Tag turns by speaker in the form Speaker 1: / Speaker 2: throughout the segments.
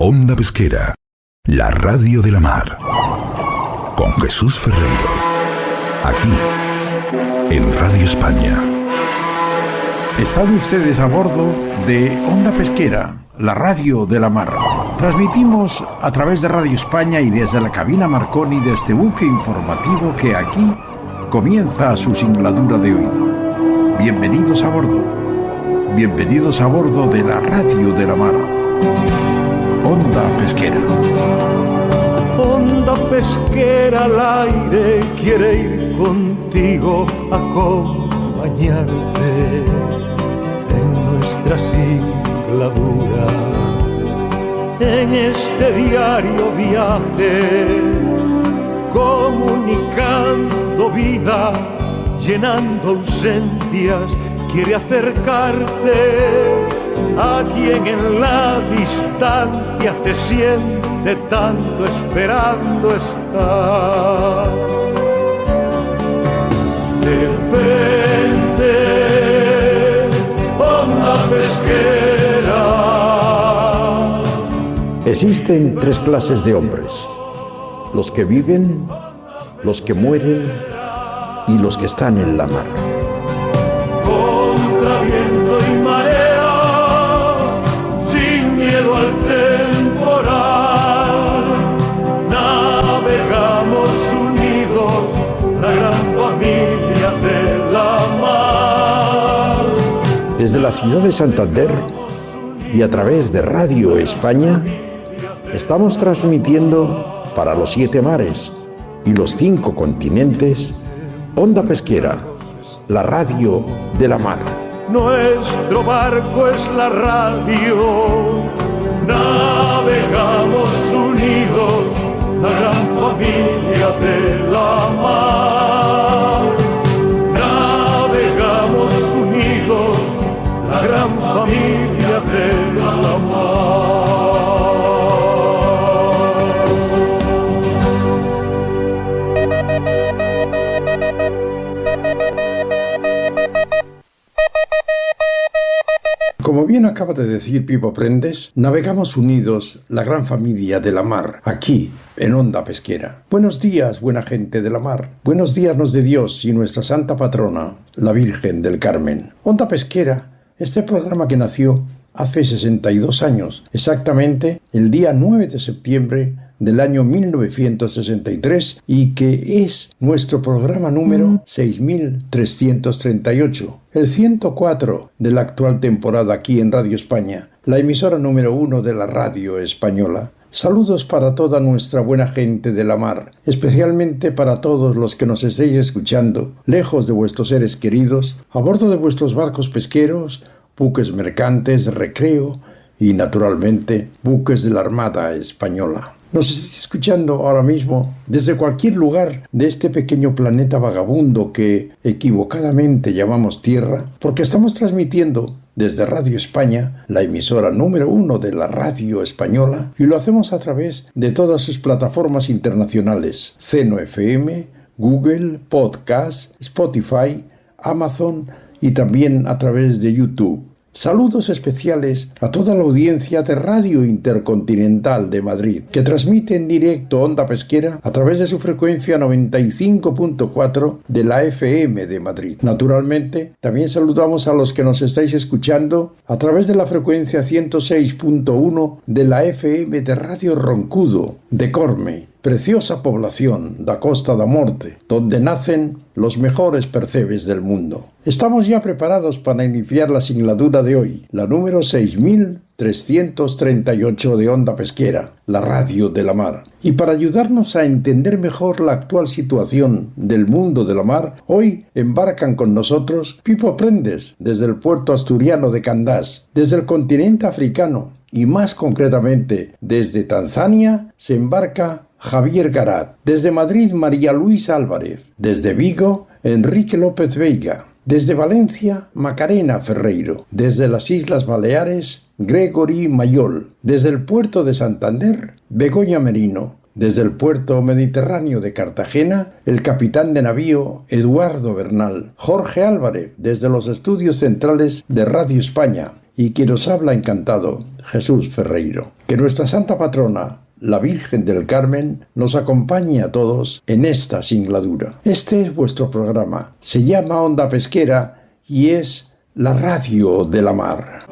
Speaker 1: Onda Pesquera, la radio de la mar. Con Jesús Ferreiro. Aquí, en Radio España.
Speaker 2: Están ustedes a bordo de Onda Pesquera, la radio de la mar. Transmitimos a través de Radio España y desde la cabina Marconi de este buque informativo que aquí comienza su singladura de hoy. Bienvenidos a bordo. Bienvenidos a bordo de la radio de la mar. Onda Pesquera.
Speaker 3: Onda pesquera al aire quiere ir contigo a acompañarte en nuestra singladura, en este diario viaje, comunicando vida, llenando ausencias, quiere acercarte a quien en la distancia te siente tanto esperando estar. De frente, Onda Pesquera.
Speaker 2: Existen tres clases de hombres: los que viven, los que mueren y los que están en la mar.
Speaker 3: Contra viento y marea, sin miedo al temporal, navegamos unidos, la gran familia de la mar.
Speaker 2: Desde la ciudad de Santander y a través de Radio España, estamos transmitiendo para los 7 mares y los 5 continentes Onda Pesquera, la radio de la mar.
Speaker 3: Nuestro barco es la radio, navegamos unidos, la gran familia de la mar. Navegamos unidos, la gran familia de la mar.
Speaker 2: Como bien acaba de decir Pipo Prendes, navegamos unidos, la gran familia de la mar, aquí, en Onda Pesquera. Buenos días, buena gente de la mar. Buenos días nos de Dios y nuestra santa patrona, la Virgen del Carmen. Onda Pesquera, este programa que nació hace 62 años, exactamente el día 9 de septiembre del año 1963, y que es nuestro programa número 6338, el 104 de la actual temporada aquí en Radio España, la emisora número 1 de la radio española. Saludos para toda nuestra buena gente de la mar, especialmente para todos los que nos estéis escuchando, lejos de vuestros seres queridos, a bordo de vuestros barcos pesqueros, buques mercantes, de recreo y, naturalmente, buques de la Armada Española. Nos estáis escuchando ahora mismo desde cualquier lugar de este pequeño planeta vagabundo que equivocadamente llamamos Tierra, porque estamos transmitiendo desde Radio España, la emisora número 1 de la radio española, y lo hacemos a través de todas sus plataformas internacionales: Seno FM, Google, Podcast, Spotify, Amazon y también a través de YouTube. Saludos especiales a toda la audiencia de Radio Intercontinental de Madrid, que transmite en directo Onda Pesquera a través de su frecuencia 95.4 de la FM de Madrid. Naturalmente, también saludamos a los que nos estáis escuchando a través de la frecuencia 106.1 de la FM de Radio Roncudo, de Corme, preciosa población da Costa da Morte, donde nacen los mejores percebes del mundo. Estamos ya preparados para iniciar la singladura de hoy, la número 6338 de Onda Pesquera, la radio de la mar. Y para ayudarnos a entender mejor la actual situación del mundo de la mar, hoy embarcan con nosotros Pipo Prendes, desde el puerto asturiano de Candás, desde el continente africano, y más concretamente desde Tanzania, se embarca Javier Garat, desde Madrid María Luisa Álvarez, desde Vigo Enrique López Veiga, desde Valencia Macarena Ferreiro, desde las Islas Baleares Gregory Mayol, desde el puerto de Santander Begoña Merino, desde el puerto mediterráneo de Cartagena el capitán de navío Eduardo Bernal, Jorge Álvarez, desde los estudios centrales de Radio España, y quien os habla encantado, Jesús Ferreiro. Que nuestra Santa Patrona, la Virgen del Carmen, nos acompañe a todos en esta singladura. Este es vuestro programa. Se llama Onda Pesquera y es la radio de la mar.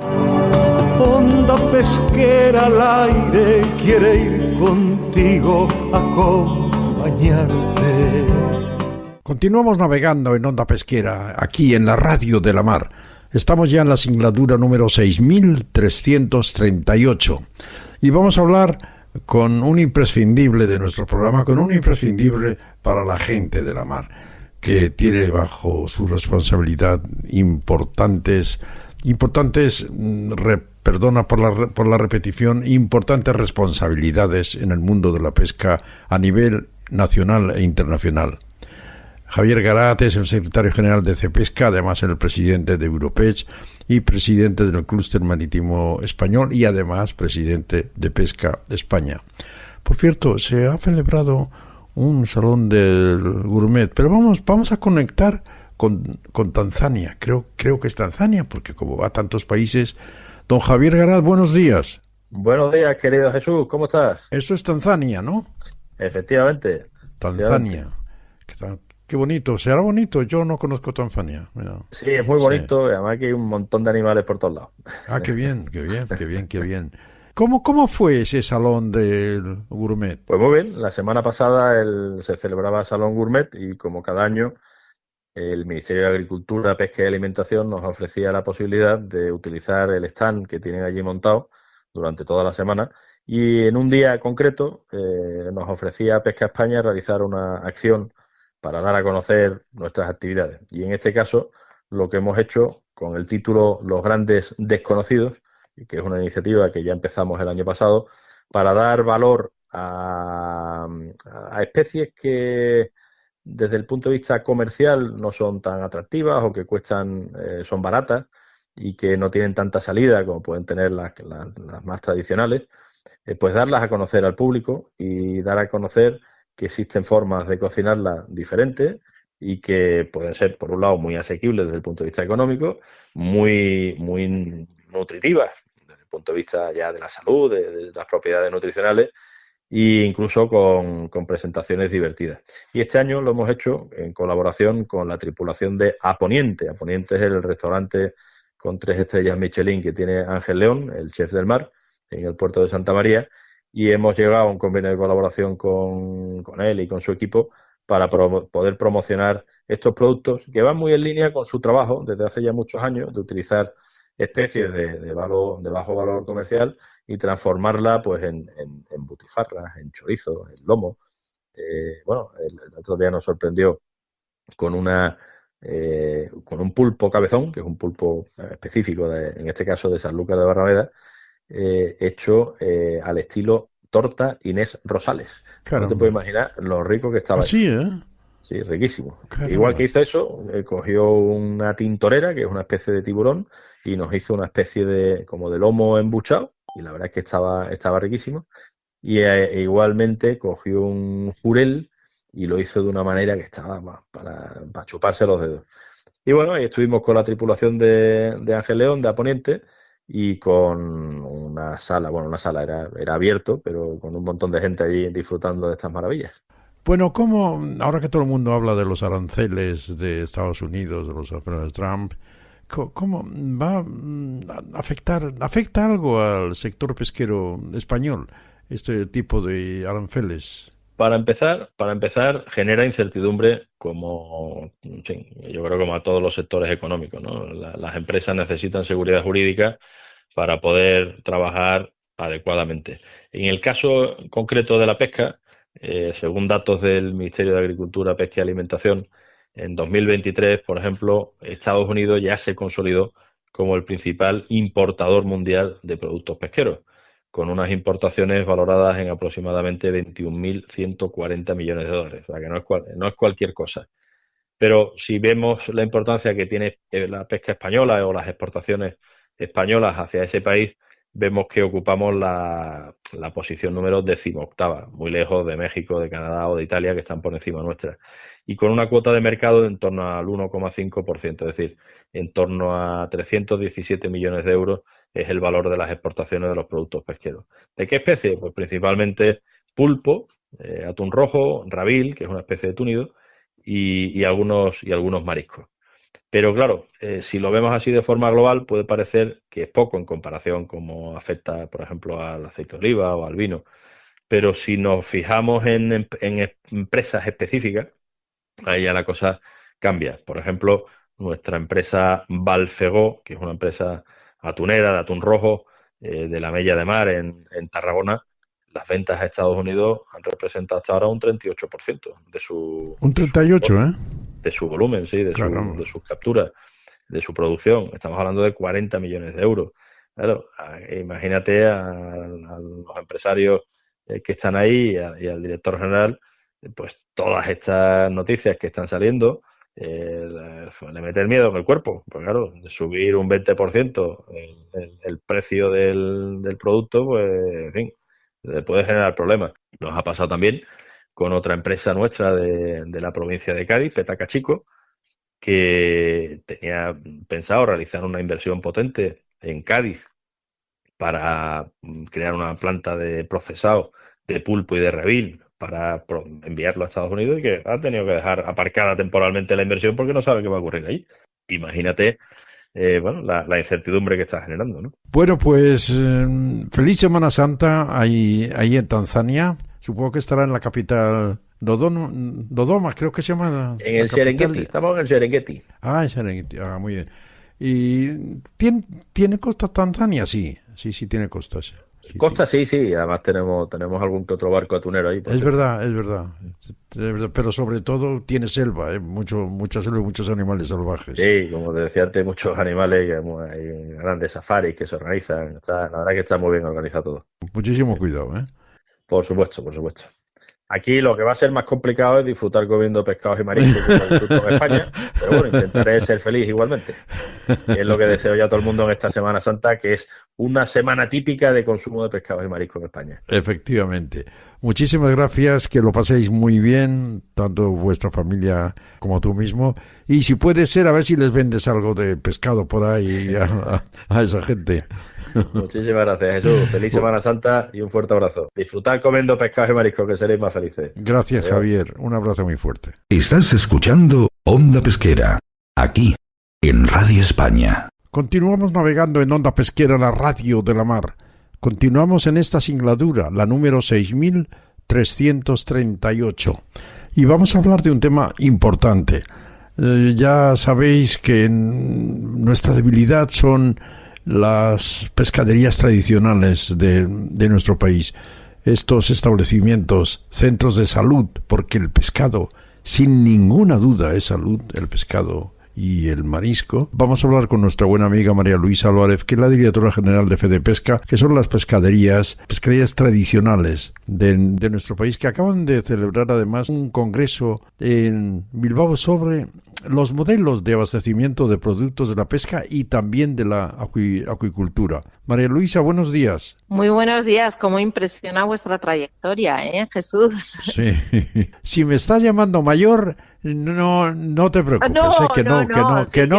Speaker 3: Onda pesquera al aire quiere ir contigo a acompañarte.
Speaker 2: Continuamos navegando en Onda Pesquera, aquí en la radio de la mar. Estamos ya en la singladura número 6338 y vamos a hablar con un imprescindible de nuestro programa, con un imprescindible para la gente de la mar, que tiene bajo su responsabilidad perdona por la repetición, importantes responsabilidades en el mundo de la pesca a nivel nacional e internacional. Javier Garat es el secretario general de CEPESCA, además el presidente de Europech y presidente del Clúster Marítimo Español y además presidente de Pesca España. Por cierto, se ha celebrado un salón del gourmet, pero vamos a conectar con Tanzania. Creo que es Tanzania, porque como va a tantos países. Don Javier Garat, buenos días.
Speaker 4: Buenos días, querido Jesús, ¿cómo estás?
Speaker 2: Eso es Tanzania, ¿no?
Speaker 4: Efectivamente.
Speaker 2: Tanzania. Qué bonito, será bonito, yo no conozco Tanzania. Mira.
Speaker 4: Sí, es muy bonito, y además que hay un montón de animales por todos lados.
Speaker 2: Ah, qué bien. ¿Cómo fue ese salón del gourmet?
Speaker 4: Pues muy bien, la semana pasada se celebraba el Salón Gourmet y como cada año el Ministerio de Agricultura, Pesca y Alimentación nos ofrecía la posibilidad de utilizar el stand que tienen allí montado durante toda la semana y en un día concreto nos ofrecía a Pesca España realizar una acción para dar a conocer nuestras actividades. Y en este caso, lo que hemos hecho con el título Los Grandes Desconocidos, que es una iniciativa que ya empezamos el año pasado, para dar valor a especies que desde el punto de vista comercial no son tan atractivas o que son baratas y que no tienen tanta salida como pueden tener las más tradicionales, pues darlas a conocer al público y dar a conocer que existen formas de cocinarlas diferentes y que pueden ser, por un lado, muy asequibles desde el punto de vista económico, muy nutritivas desde el punto de vista ya de la salud, de las propiedades nutricionales e incluso con presentaciones divertidas. Y este año lo hemos hecho en colaboración con la tripulación de Aponiente. Aponiente es el restaurante con 3 estrellas Michelin que tiene Ángel León, el chef del mar, en el puerto de Santa María, y hemos llegado a un convenio de colaboración con él y con su equipo para poder promocionar estos productos que van muy en línea con su trabajo desde hace ya muchos años de utilizar especies de bajo valor comercial y transformarla pues en butifarras, en chorizo, en lomo. El otro día nos sorprendió con un pulpo cabezón, que es un pulpo específico en este caso de Sanlúcar de Barrameda, hecho al estilo torta Inés Rosales. Caramba. No te puedes imaginar lo rico que estaba.
Speaker 2: Así,
Speaker 4: Sí, riquísimo.
Speaker 2: Caramba.
Speaker 4: Igual que hizo eso, cogió una tintorera, que es una especie de tiburón, y nos hizo una especie de lomo embuchado, y la verdad es que estaba riquísimo. Y igualmente cogió un jurel y lo hizo de una manera que estaba para chuparse los dedos. Y bueno, ahí estuvimos con la tripulación de Ángel León, de Aponiente, y con una sala, era abierto, pero con un montón de gente allí disfrutando de estas maravillas.
Speaker 2: Bueno, ahora que todo el mundo habla de los aranceles de Estados Unidos, de los aranceles de Trump, ¿cómo va a afecta algo al sector pesquero español este tipo de aranceles?
Speaker 4: Para empezar, genera incertidumbre yo creo como a todos los sectores económicos, ¿no? Las empresas necesitan seguridad jurídica para poder trabajar adecuadamente. En el caso concreto de la pesca, según datos del Ministerio de Agricultura, Pesca y Alimentación, en 2023, por ejemplo, Estados Unidos ya se consolidó como el principal importador mundial de productos pesqueros, con unas importaciones valoradas en aproximadamente 21.140 millones de dólares. O sea que no es cualquier cosa. Pero si vemos la importancia que tiene la pesca española o las exportaciones españolas hacia ese país, vemos que ocupamos la posición número 18ª, muy lejos de México, de Canadá o de Italia, que están por encima nuestra. Y con una cuota de mercado en torno al 1,5%, es decir, en torno a 317 millones de euros es el valor de las exportaciones de los productos pesqueros. ¿De qué especie? Pues principalmente pulpo, atún rojo, rabil, que es una especie de túnido, y algunos mariscos. Pero claro, si lo vemos así de forma global, puede parecer que es poco en comparación como afecta, por ejemplo, al aceite de oliva o al vino. Pero si nos fijamos en empresas específicas, ahí ya la cosa cambia. Por ejemplo, nuestra empresa Valfegó, que es una empresa atunera de atún rojo de la Mella de Mar en Tarragona, las ventas a Estados Unidos han representado hasta ahora un 38%
Speaker 5: Un
Speaker 4: de su
Speaker 5: 38,
Speaker 4: negocio,
Speaker 5: ¿eh?
Speaker 4: de su volumen, sí,
Speaker 5: Caramba.
Speaker 4: de sus capturas, de su producción. Estamos hablando de 40 millones de euros. Claro, imagínate a los empresarios que están ahí y al director general, pues todas estas noticias que están saliendo, le mete el miedo en el cuerpo. Pues claro, de subir un 20% el precio del producto, pues en fin, le puede generar problemas. Nos ha pasado también con otra empresa nuestra de la provincia de Cádiz, Petaca Chico, que tenía pensado realizar una inversión potente en Cádiz para crear una planta de procesado de pulpo y de rabil para enviarlo a Estados Unidos y que ha tenido que dejar aparcada temporalmente la inversión porque no sabe qué va a ocurrir ahí. Imagínate bueno, la incertidumbre que está generando, ¿no?
Speaker 5: Bueno, pues feliz Semana Santa ahí en Tanzania. Supongo que estará en la capital Dodoma, creo que se llama
Speaker 4: En
Speaker 5: la
Speaker 4: el
Speaker 5: capital.
Speaker 4: Serengeti, estamos en el Serengeti.
Speaker 5: En Serengeti. Muy bien. ¿Y tiene costa Tanzania? Sí, tiene costa. Sí.
Speaker 4: Costa, sí, además tenemos algún que otro barco atunero ahí.
Speaker 5: Es verdad. Es verdad. Pero sobre todo tiene selva, mucha selva y muchos animales salvajes.
Speaker 4: Sí, como te decía antes, muchos animales, hay grandes safaris que se organizan. La verdad que está muy bien organizado todo.
Speaker 5: Muchísimo cuidado, ¿eh?
Speaker 4: Por supuesto. Aquí lo que va a ser más complicado es disfrutar comiendo pescados y mariscos como disfruto en España, pero bueno, intentaré ser feliz igualmente. Y es lo que deseo ya a todo el mundo en esta Semana Santa, que es una semana típica de consumo de pescados y mariscos en España.
Speaker 5: Efectivamente. Muchísimas gracias, que lo paséis muy bien, tanto vuestra familia como tú mismo. Y si puede ser, a ver si les vendes algo de pescado por ahí a esa gente.
Speaker 4: Muchísimas gracias, Jesús. Feliz Semana Santa y un fuerte abrazo. Disfrutad comiendo pescados y mariscos, que seréis más felices.
Speaker 5: Gracias,
Speaker 4: Adiós.
Speaker 5: Javier. Un abrazo muy fuerte.
Speaker 1: Estás escuchando Onda Pesquera, aquí, en Radio España.
Speaker 5: Continuamos navegando en Onda Pesquera, la radio de la mar. Continuamos en esta singladura, la número 6338. Y vamos a hablar de un tema importante. Ya sabéis que nuestra debilidad son las pescaderías tradicionales de nuestro país. Estos establecimientos, centros de salud, porque el pescado, sin ninguna duda, es salud, el pescado y el marisco. Vamos a hablar con nuestra buena amiga María Luisa Álvarez, que es la directora general de Fedepesca, que son las pescaderías tradicionales de nuestro país, que acaban de celebrar además un congreso en Bilbao sobre los modelos de abastecimiento de productos de la pesca y también de la acuicultura. María Luisa, buenos días.
Speaker 6: Muy buenos días, cómo impresiona vuestra trayectoria, Jesús.
Speaker 5: Sí. Si me estás llamando mayor, no te preocupes,
Speaker 6: que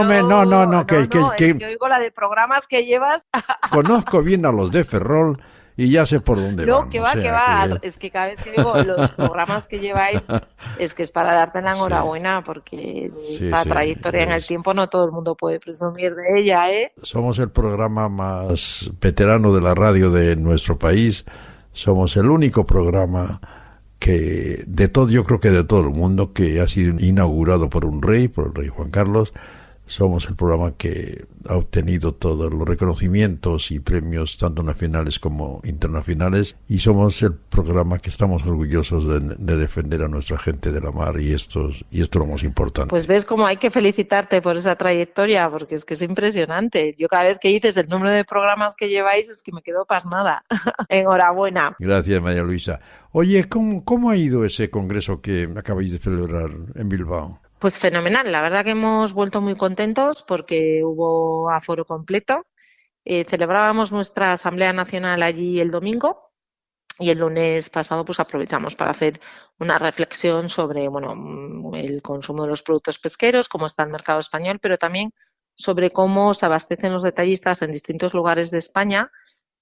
Speaker 6: oigo la de programas que llevas.
Speaker 5: Conozco bien a los de Ferrol y ya sé por dónde van.
Speaker 6: No, que va. Es que cada vez que digo los programas que lleváis, es que es para darte la enhorabuena, porque esa trayectoria en el tiempo no todo el mundo puede presumir de ella,
Speaker 5: Somos el programa más veterano de la radio de nuestro país. Somos el único programa que yo creo que de todo el mundo, que ha sido inaugurado por el rey Juan Carlos. Somos el programa que ha obtenido todos los reconocimientos y premios, tanto nacionales como internacionales, y somos el programa que estamos orgullosos de defender a nuestra gente de la mar, y esto es lo más importante.
Speaker 6: Pues ves cómo hay que felicitarte por esa trayectoria, porque es que es impresionante. Yo cada vez que dices el número de programas que lleváis es que me quedo pasmada. Enhorabuena.
Speaker 5: Gracias, María Luisa. Oye, ¿cómo ha ido ese congreso que acabáis de celebrar en Bilbao?
Speaker 6: Pues fenomenal, la verdad que hemos vuelto muy contentos porque hubo aforo completo. Celebrábamos nuestra Asamblea Nacional allí el domingo y el lunes pasado pues aprovechamos para hacer una reflexión sobre el consumo de los productos pesqueros, cómo está el mercado español, pero también sobre cómo se abastecen los detallistas en distintos lugares de España,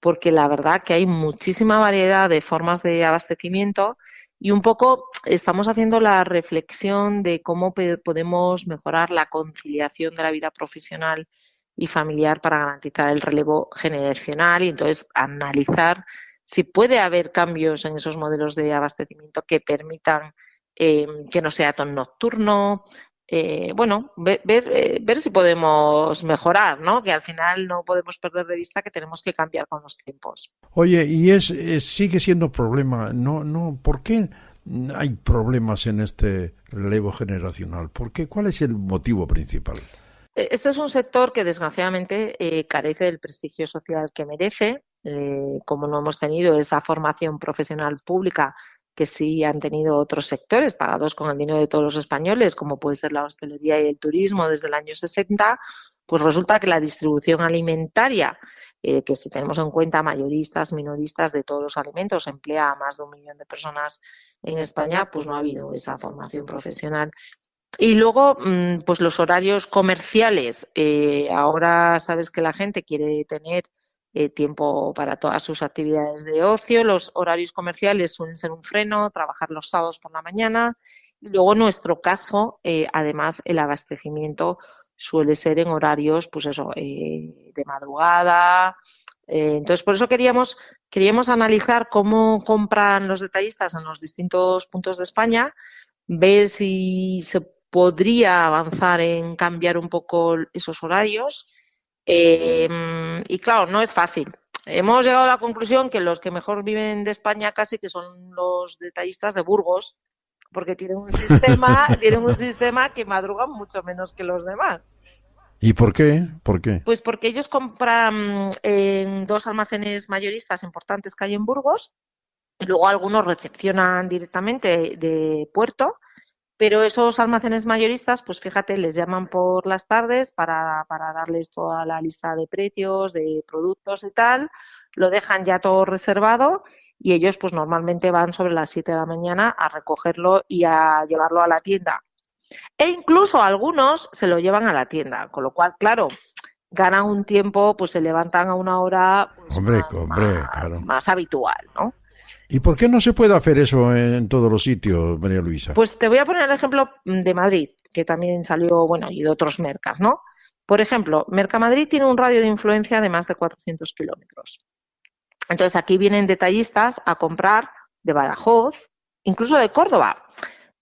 Speaker 6: porque la verdad que hay muchísima variedad de formas de abastecimiento y un poco estamos haciendo la reflexión de cómo podemos mejorar la conciliación de la vida profesional y familiar para garantizar el relevo generacional y entonces analizar si puede haber cambios en esos modelos de abastecimiento que permitan que no sea tan nocturno. Ver si podemos mejorar, ¿no? Que al final no podemos perder de vista que tenemos que cambiar con los tiempos.
Speaker 5: Oye, y sigue siendo problema. ¿Por qué hay problemas en este relevo generacional? ¿Por qué? ¿Cuál es el motivo principal?
Speaker 6: Este es un sector que desgraciadamente carece del prestigio social que merece, como no hemos tenido esa formación profesional pública que sí han tenido otros sectores pagados con el dinero de todos los españoles, como puede ser la hostelería y el turismo desde el año 60, pues resulta que la distribución alimentaria, que si tenemos en cuenta mayoristas, minoristas de todos los alimentos, emplea a más de 1 millón de personas en España, pues no ha habido esa formación profesional. Y luego, pues los horarios comerciales. Ahora sabes que la gente quiere tener tiempo para todas sus actividades de ocio. Los horarios comerciales suelen ser un freno, trabajar los sábados por la mañana. Y luego, en nuestro caso, además, el abastecimiento suele ser en horarios, pues eso, de madrugada. Entonces, por eso queríamos analizar cómo compran los detallistas en los distintos puntos de España, ver si se podría avanzar en cambiar un poco esos horarios. Y claro, no es fácil. Hemos llegado a la conclusión que los que mejor viven de España casi que son los detallistas de Burgos, porque tienen un sistema que madrugan mucho menos que los demás.
Speaker 5: ¿Y por qué? ¿Por qué?
Speaker 6: Pues porque ellos compran en 2 almacenes mayoristas importantes que hay en Burgos, y luego algunos recepcionan directamente de puerto. Pero esos almacenes mayoristas, pues fíjate, les llaman por las tardes para darles toda la lista de precios, de productos y tal, lo dejan ya todo reservado y ellos pues normalmente van sobre las 7 de la mañana a recogerlo y a llevarlo a la tienda. E incluso algunos se lo llevan a la tienda, con lo cual, claro, ganan un tiempo, pues se levantan a una hora pues,
Speaker 5: claro.
Speaker 6: más habitual, ¿no?
Speaker 5: ¿Y por qué no se puede hacer eso en todos los sitios, María Luisa?
Speaker 6: Pues te voy a poner el ejemplo de Madrid, que también salió, y de otros mercas, ¿no? Por ejemplo, Mercamadrid tiene un radio de influencia de más de 400 kilómetros. Entonces, aquí vienen detallistas a comprar de Badajoz, incluso de Córdoba.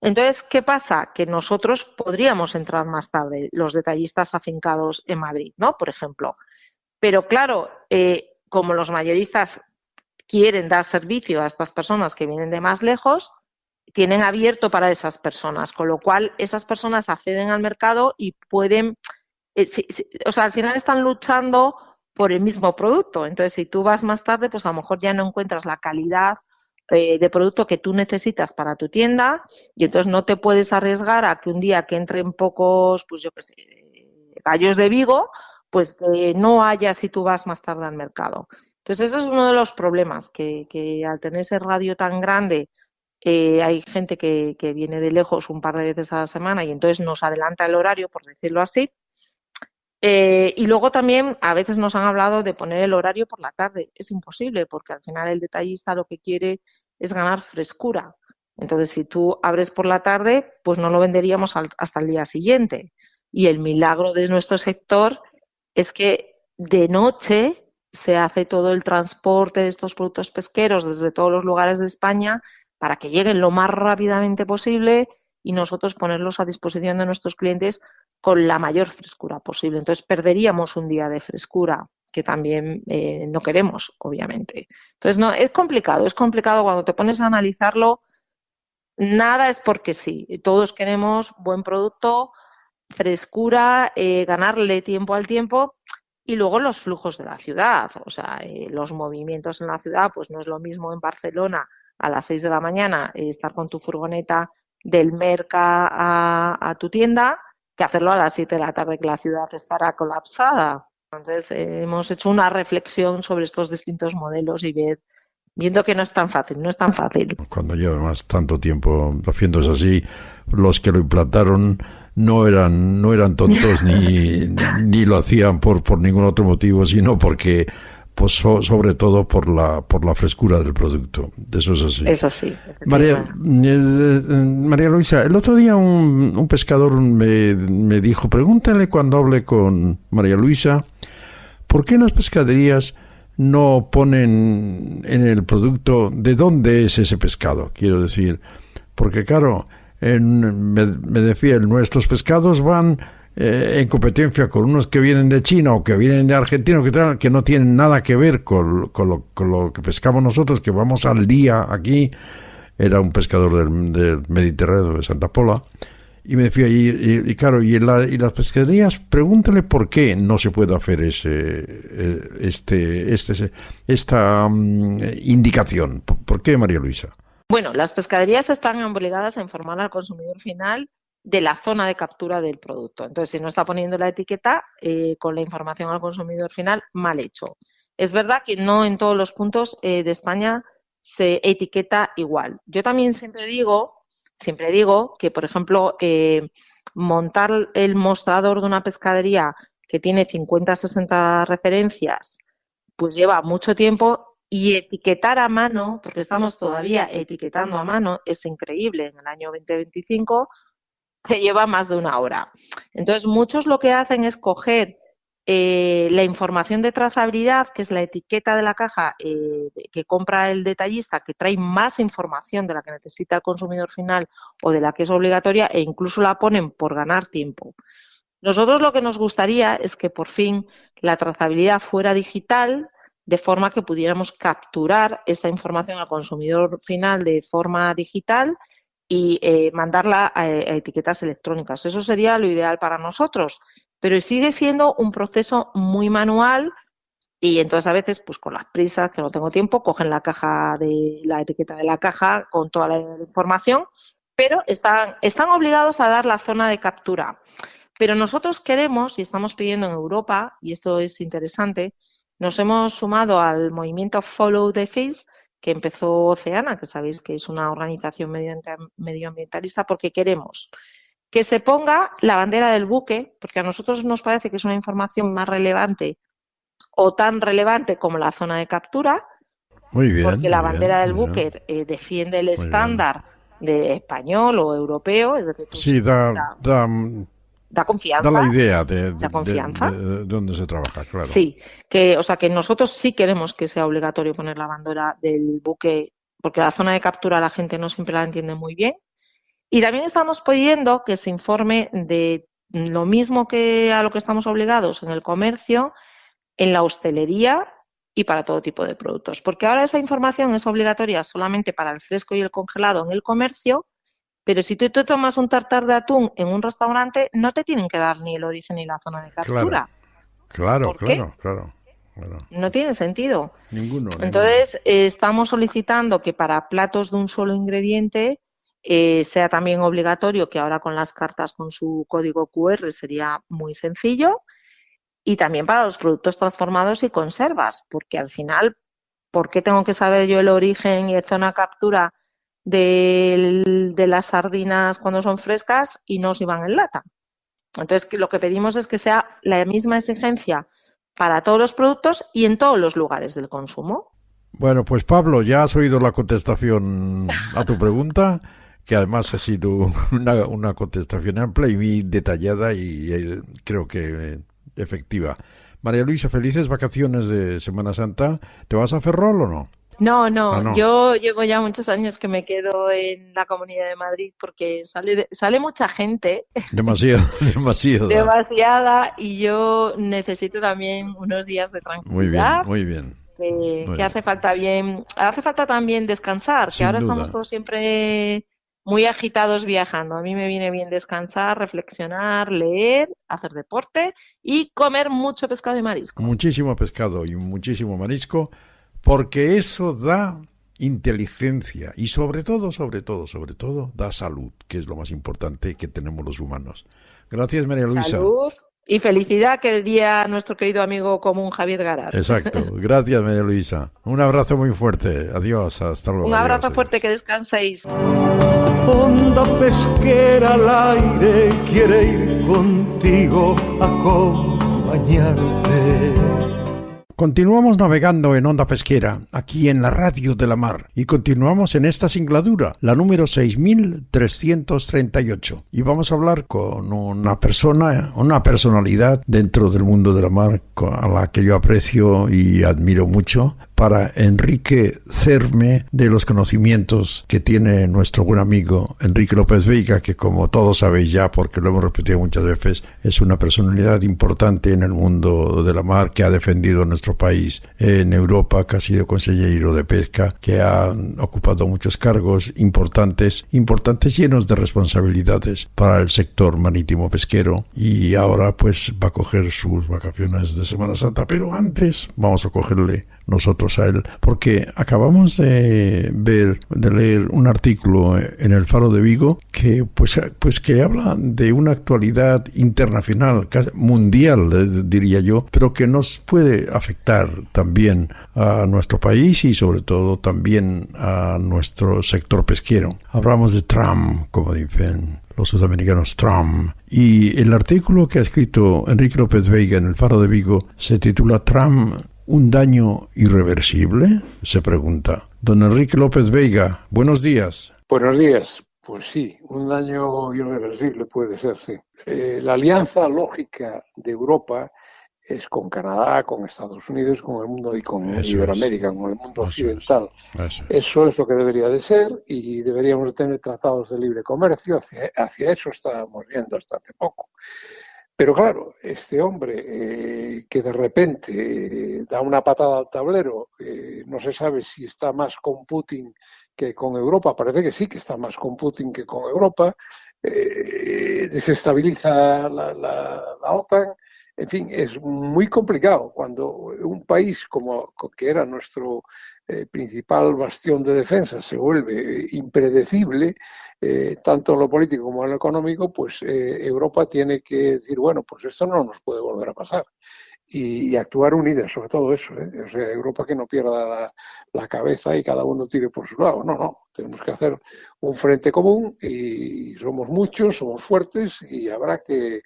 Speaker 6: Entonces, ¿qué pasa? Que nosotros podríamos entrar más tarde, los detallistas afincados en Madrid, ¿no? Por ejemplo. Pero claro, como los mayoristas quieren dar servicio a estas personas que vienen de más lejos, tienen abierto para esas personas, con lo cual esas personas acceden al mercado y pueden, al final están luchando por el mismo producto. Entonces, si tú vas más tarde, pues a lo mejor ya no encuentras la calidad de producto que tú necesitas para tu tienda y entonces no te puedes arriesgar a que un día que entren pocos, pues yo qué sé, gallos de Vigo, pues que no haya si tú vas más tarde al mercado. Entonces, ese es uno de los problemas, que al tener ese radio tan grande, hay gente que viene de lejos un par de veces a la semana y entonces nos adelanta el horario, por decirlo así. Y luego también a veces nos han hablado de poner el horario por la tarde. Es imposible porque al final el detallista lo que quiere es ganar frescura. Entonces, si tú abres por la tarde, pues no lo venderíamos hasta el día siguiente. Y el milagro de nuestro sector es que de noche se hace todo el transporte de estos productos pesqueros desde todos los lugares de España para que lleguen lo más rápidamente posible y nosotros ponerlos a disposición de nuestros clientes con la mayor frescura posible. Entonces perderíamos un día de frescura que también no queremos, obviamente. Entonces no, es complicado cuando te pones a analizarlo. Nada es porque sí. Todos queremos buen producto, frescura, ganarle tiempo al tiempo. Y luego los flujos de la ciudad, los movimientos en la ciudad, pues no es lo mismo en Barcelona a las 6 de la mañana estar con tu furgoneta del Merca a tu tienda que hacerlo a las 7 de la tarde que la ciudad estará colapsada. Entonces hemos hecho una reflexión sobre estos distintos modelos y ver viendo que no es tan fácil, no es tan fácil.
Speaker 5: Cuando llevas tanto tiempo haciéndose así, los que lo implantaron no eran tontos ni lo hacían por ningún otro motivo, sino porque pues sobre todo por la frescura del producto. Eso es así.
Speaker 6: Es así.
Speaker 5: María Luisa, el otro día un pescador me dijo, pregúntale cuando hable con María Luisa, ¿por qué las pescaderías no ponen en el producto de dónde es ese pescado? Quiero decir, porque claro, me decía, nuestros pescados van en competencia con unos que vienen de China o que vienen de Argentina, que no tienen nada que ver con lo que pescamos nosotros, que vamos al día aquí. Era un pescador del Mediterráneo, de Santa Pola, y me decía, y claro, y las pescaderías, pregúntale por qué no se puede hacer esta indicación. ¿Por qué, María Luisa?
Speaker 6: Bueno, las pescaderías están obligadas a informar al consumidor final de la zona de captura del producto. Entonces, si no está poniendo la etiqueta con la información al consumidor final, mal hecho. Es verdad que no en todos los puntos de España se etiqueta igual. Yo también siempre digo que, por ejemplo, montar el mostrador de una pescadería que tiene 50, 60 referencias, pues lleva mucho tiempo, y etiquetar a mano, porque estamos todavía etiquetando a mano, es increíble. En el año 2025 se lleva más de una hora. Entonces, muchos lo que hacen es coger la información de trazabilidad, que es la etiqueta de la caja que compra el detallista, que trae más información de la que necesita el consumidor final o de la que es obligatoria, e incluso la ponen por ganar tiempo. Nosotros lo que nos gustaría es que por fin la trazabilidad fuera digital, de forma que pudiéramos capturar esa información al consumidor final de forma digital y mandarla a etiquetas electrónicas. Eso sería lo ideal para nosotros, pero sigue siendo un proceso muy manual, y entonces a veces, pues con las prisas, que no tengo tiempo, cogen la etiqueta de la caja con toda la información, pero están obligados a dar la zona de captura. Pero nosotros queremos, y estamos pidiendo en Europa, y esto es interesante, nos hemos sumado al movimiento Follow the Fish, que empezó Oceana, que sabéis que es una organización medioambientalista, porque queremos que se ponga la bandera del buque, porque a nosotros nos parece que es una información más relevante o tan relevante como la zona de captura,
Speaker 5: muy bien,
Speaker 6: porque la bandera del buque defiende el estándar de español o europeo, es decir, pues,
Speaker 5: sí,
Speaker 6: da confianza.
Speaker 5: Da la idea de
Speaker 6: confianza.
Speaker 5: De dónde se trabaja, claro.
Speaker 6: Sí, que nosotros sí queremos que sea obligatorio poner la bandera del buque, porque la zona de captura la gente no siempre la entiende muy bien. Y también estamos pidiendo que se informe de lo mismo que a lo que estamos obligados en el comercio, en la hostelería y para todo tipo de productos. Porque ahora esa información es obligatoria solamente para el fresco y el congelado en el comercio, pero si tú te tomas un tartar de atún en un restaurante, no te tienen que dar ni el origen ni la zona de captura.
Speaker 5: Claro.
Speaker 6: No tiene sentido.
Speaker 5: Ninguno.
Speaker 6: Entonces, estamos solicitando que para platos de un solo ingrediente sea también obligatorio, que ahora con las cartas con su código QR sería muy sencillo, y también para los productos transformados y conservas, porque al final, ¿por qué tengo que saber yo el origen y zona de captura de las sardinas cuando son frescas y no si van en lata? Entonces, lo que pedimos es que sea la misma exigencia para todos los productos y en todos los lugares del consumo.
Speaker 5: Bueno, pues Pablo, ya has oído la contestación a tu pregunta, que además ha sido una contestación amplia y detallada y creo que efectiva. María Luisa, felices vacaciones de Semana Santa. ¿Te vas a Ferrol o no?
Speaker 6: No. Yo llevo ya muchos años que me quedo en la Comunidad de Madrid porque sale mucha gente. Demasiada, y yo necesito también unos días de tranquilidad.
Speaker 5: Muy bien.
Speaker 6: Que hace falta también descansar, que ahora estamos todos siempre muy agitados viajando. A mí me viene bien descansar, reflexionar, leer, hacer deporte y comer mucho pescado y marisco.
Speaker 5: Muchísimo pescado y muchísimo marisco, porque eso da inteligencia y sobre todo, da salud, que es lo más importante que tenemos los humanos. Gracias, María Luisa.
Speaker 6: Salud Y felicidad que el día a nuestro querido amigo común Javier Garat.
Speaker 5: Exacto. Gracias, María Luisa. Un abrazo muy fuerte. Adiós. Hasta luego.
Speaker 6: Un abrazo
Speaker 5: Adiós.
Speaker 6: fuerte, que descanséis.
Speaker 3: Onda pesquera al aire quiere ir contigo a acompañarte.
Speaker 5: Continuamos navegando en Onda Pesquera, aquí en la Radio de la Mar, y continuamos en esta singladura, la número 6338. Y vamos a hablar con una personalidad dentro del mundo de la mar, a la que yo aprecio y admiro mucho, para enriquecerme de los conocimientos que tiene nuestro buen amigo Enrique López Veiga, que como todos sabéis ya, porque lo hemos repetido muchas veces, es una personalidad importante en el mundo de la mar, que ha defendido nuestro país en Europa, que ha sido consejero de pesca, que ha ocupado muchos cargos importantes llenos de responsabilidades para el sector marítimo pesquero, y ahora pues va a coger sus vacaciones de Semana Santa, pero antes vamos a cogerle nosotros a él, porque acabamos de leer un artículo en el Faro de Vigo que que habla de una actualidad internacional, mundial, diría yo, pero que nos puede afectar también a nuestro país y sobre todo también a nuestro sector pesquero. Hablamos de Trump, como dicen los sudamericanos, Trump. Y el artículo que ha escrito Enrique López Veiga en el Faro de Vigo se titula ¿Trump un daño irreversible?, se pregunta. Don Enrique López Veiga, buenos días.
Speaker 7: Buenos días. Pues sí, un daño irreversible puede ser, sí. La alianza lógica de Europa es con Canadá, con Estados Unidos, con el mundo y con Iberoamérica, con el mundo occidental. Eso es lo que debería de ser, y deberíamos de tener tratados de libre comercio. Hacia eso estábamos viendo hasta hace poco. Pero claro, este hombre que de repente da una patada al tablero, no se sabe si está más con Putin que con Europa, parece que sí que está más con Putin que con Europa, desestabiliza la OTAN. En fin, es muy complicado cuando un país que era nuestro principal bastión de defensa se vuelve impredecible, tanto en lo político como en lo económico. Pues Europa tiene que decir, bueno, pues esto no nos puede volver a pasar. Y actuar unida sobre todo eso, ¿eh? O sea, Europa que no pierda la cabeza y cada uno tire por su lado. No, tenemos que hacer un frente común, y somos muchos, somos fuertes, y habrá que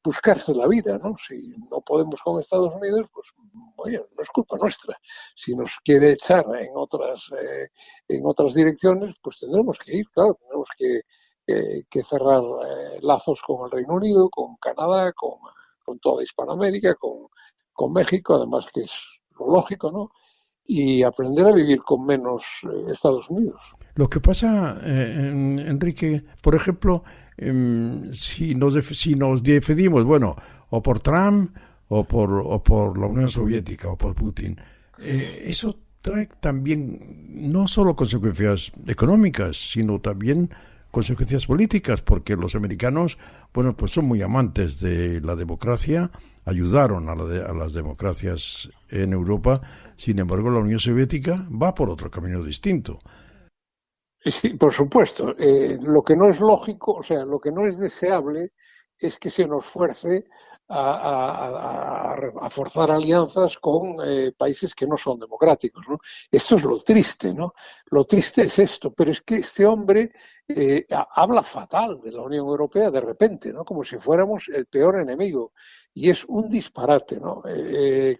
Speaker 7: buscarse la vida, ¿no? Si no podemos con Estados Unidos, pues oye, no es culpa nuestra. Si nos quiere echar en otras direcciones, pues tendremos que ir, claro, tenemos que cerrar lazos con el Reino Unido, con Canadá, con toda Hispanoamérica, con México, además, que es lo lógico, ¿no? Y aprender a vivir con menos Estados Unidos.
Speaker 5: Lo que pasa, Enrique, por ejemplo, si nos decidimos, bueno, o por Trump o por la Unión Soviética o por Putin, eso trae también no solo consecuencias económicas, sino también consecuencias políticas, porque los americanos, bueno, pues son muy amantes de la democracia, ayudaron a las democracias en Europa. Sin embargo, la Unión Soviética va por otro camino distinto.
Speaker 7: Sí, por supuesto. Lo que no es lógico, o sea, lo que no es deseable es que se nos fuerce a forzar alianzas con países que no son democráticos, ¿no? Esto es lo triste, ¿no? Lo triste es esto, pero es que este hombre habla fatal de la Unión Europea de repente, ¿no? Como si fuéramos el peor enemigo, y es un disparate, ¿no?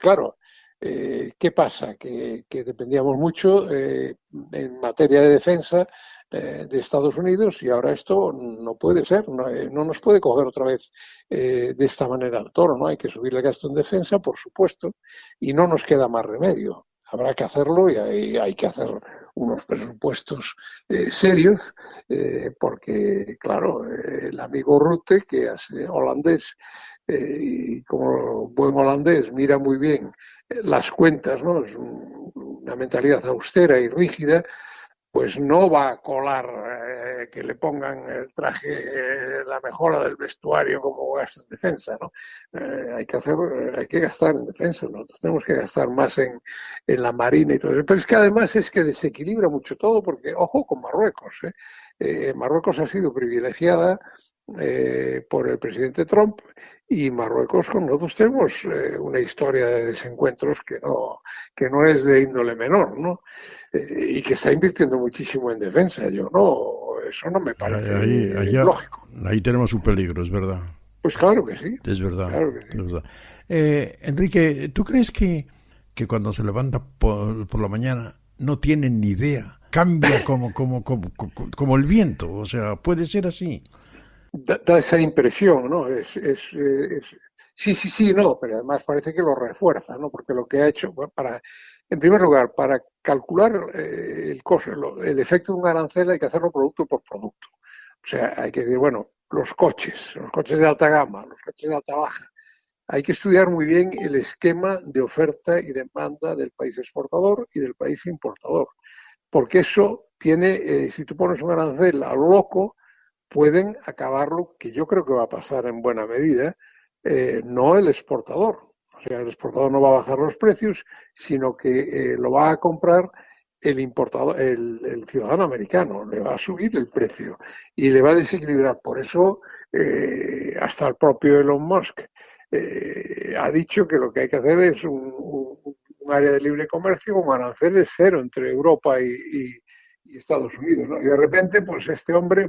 Speaker 7: Claro. ¿Qué pasa? Que dependíamos mucho en materia de defensa de Estados Unidos, y ahora esto no puede ser, no nos puede coger otra vez de esta manera al toro, ¿no? Hay que subir el gasto en defensa, por supuesto, y no nos queda más remedio. Habrá que hacerlo, y hay que hacer unos presupuestos serios, porque, claro, el amigo Rutte, que es holandés, y como buen holandés mira muy bien las cuentas, ¿no? Es una mentalidad austera y rígida, pues no va a colar que le pongan el traje, la mejora del vestuario como gasto en defensa, ¿no? Hay que gastar en defensa, nosotros tenemos que gastar más en la marina y todo eso. Pero es que además es que desequilibra mucho todo, porque ojo con Marruecos, Marruecos ha sido privilegiada por el presidente Trump, y Marruecos con nosotros tenemos una historia de desencuentros que no es de índole menor, ¿no? Y que está invirtiendo muchísimo en defensa. Eso no me parece lógico.
Speaker 5: Ahí tenemos un peligro, es verdad.
Speaker 7: Pues claro que sí.
Speaker 5: Es verdad.
Speaker 7: Claro que sí.
Speaker 5: Es verdad. Enrique, ¿tú crees que cuando se levanta por la mañana no tienen ni idea? Cambia como el viento, o sea, puede ser así.
Speaker 7: Da esa impresión, ¿no? Sí, no, pero además parece que lo refuerza, ¿no? Porque lo que ha hecho, bueno, en primer lugar, para calcular el efecto de un arancel hay que hacerlo producto por producto. O sea, hay que decir, bueno, los coches de alta gama, los coches de alta baja, hay que estudiar muy bien el esquema de oferta y demanda del país exportador y del país importador. Porque eso tiene, si tú pones un arancel a lo loco, pueden acabarlo, que yo creo que va a pasar en buena medida, no el exportador. O sea, el exportador no va a bajar los precios, sino que lo va a comprar el importador, el ciudadano americano, le va a subir el precio y le va a desequilibrar. Por eso, hasta el propio Elon Musk ha dicho que lo que hay que hacer es un área de libre comercio con aranceles cero entre Europa y Estados Unidos, ¿no? Y de repente, pues este hombre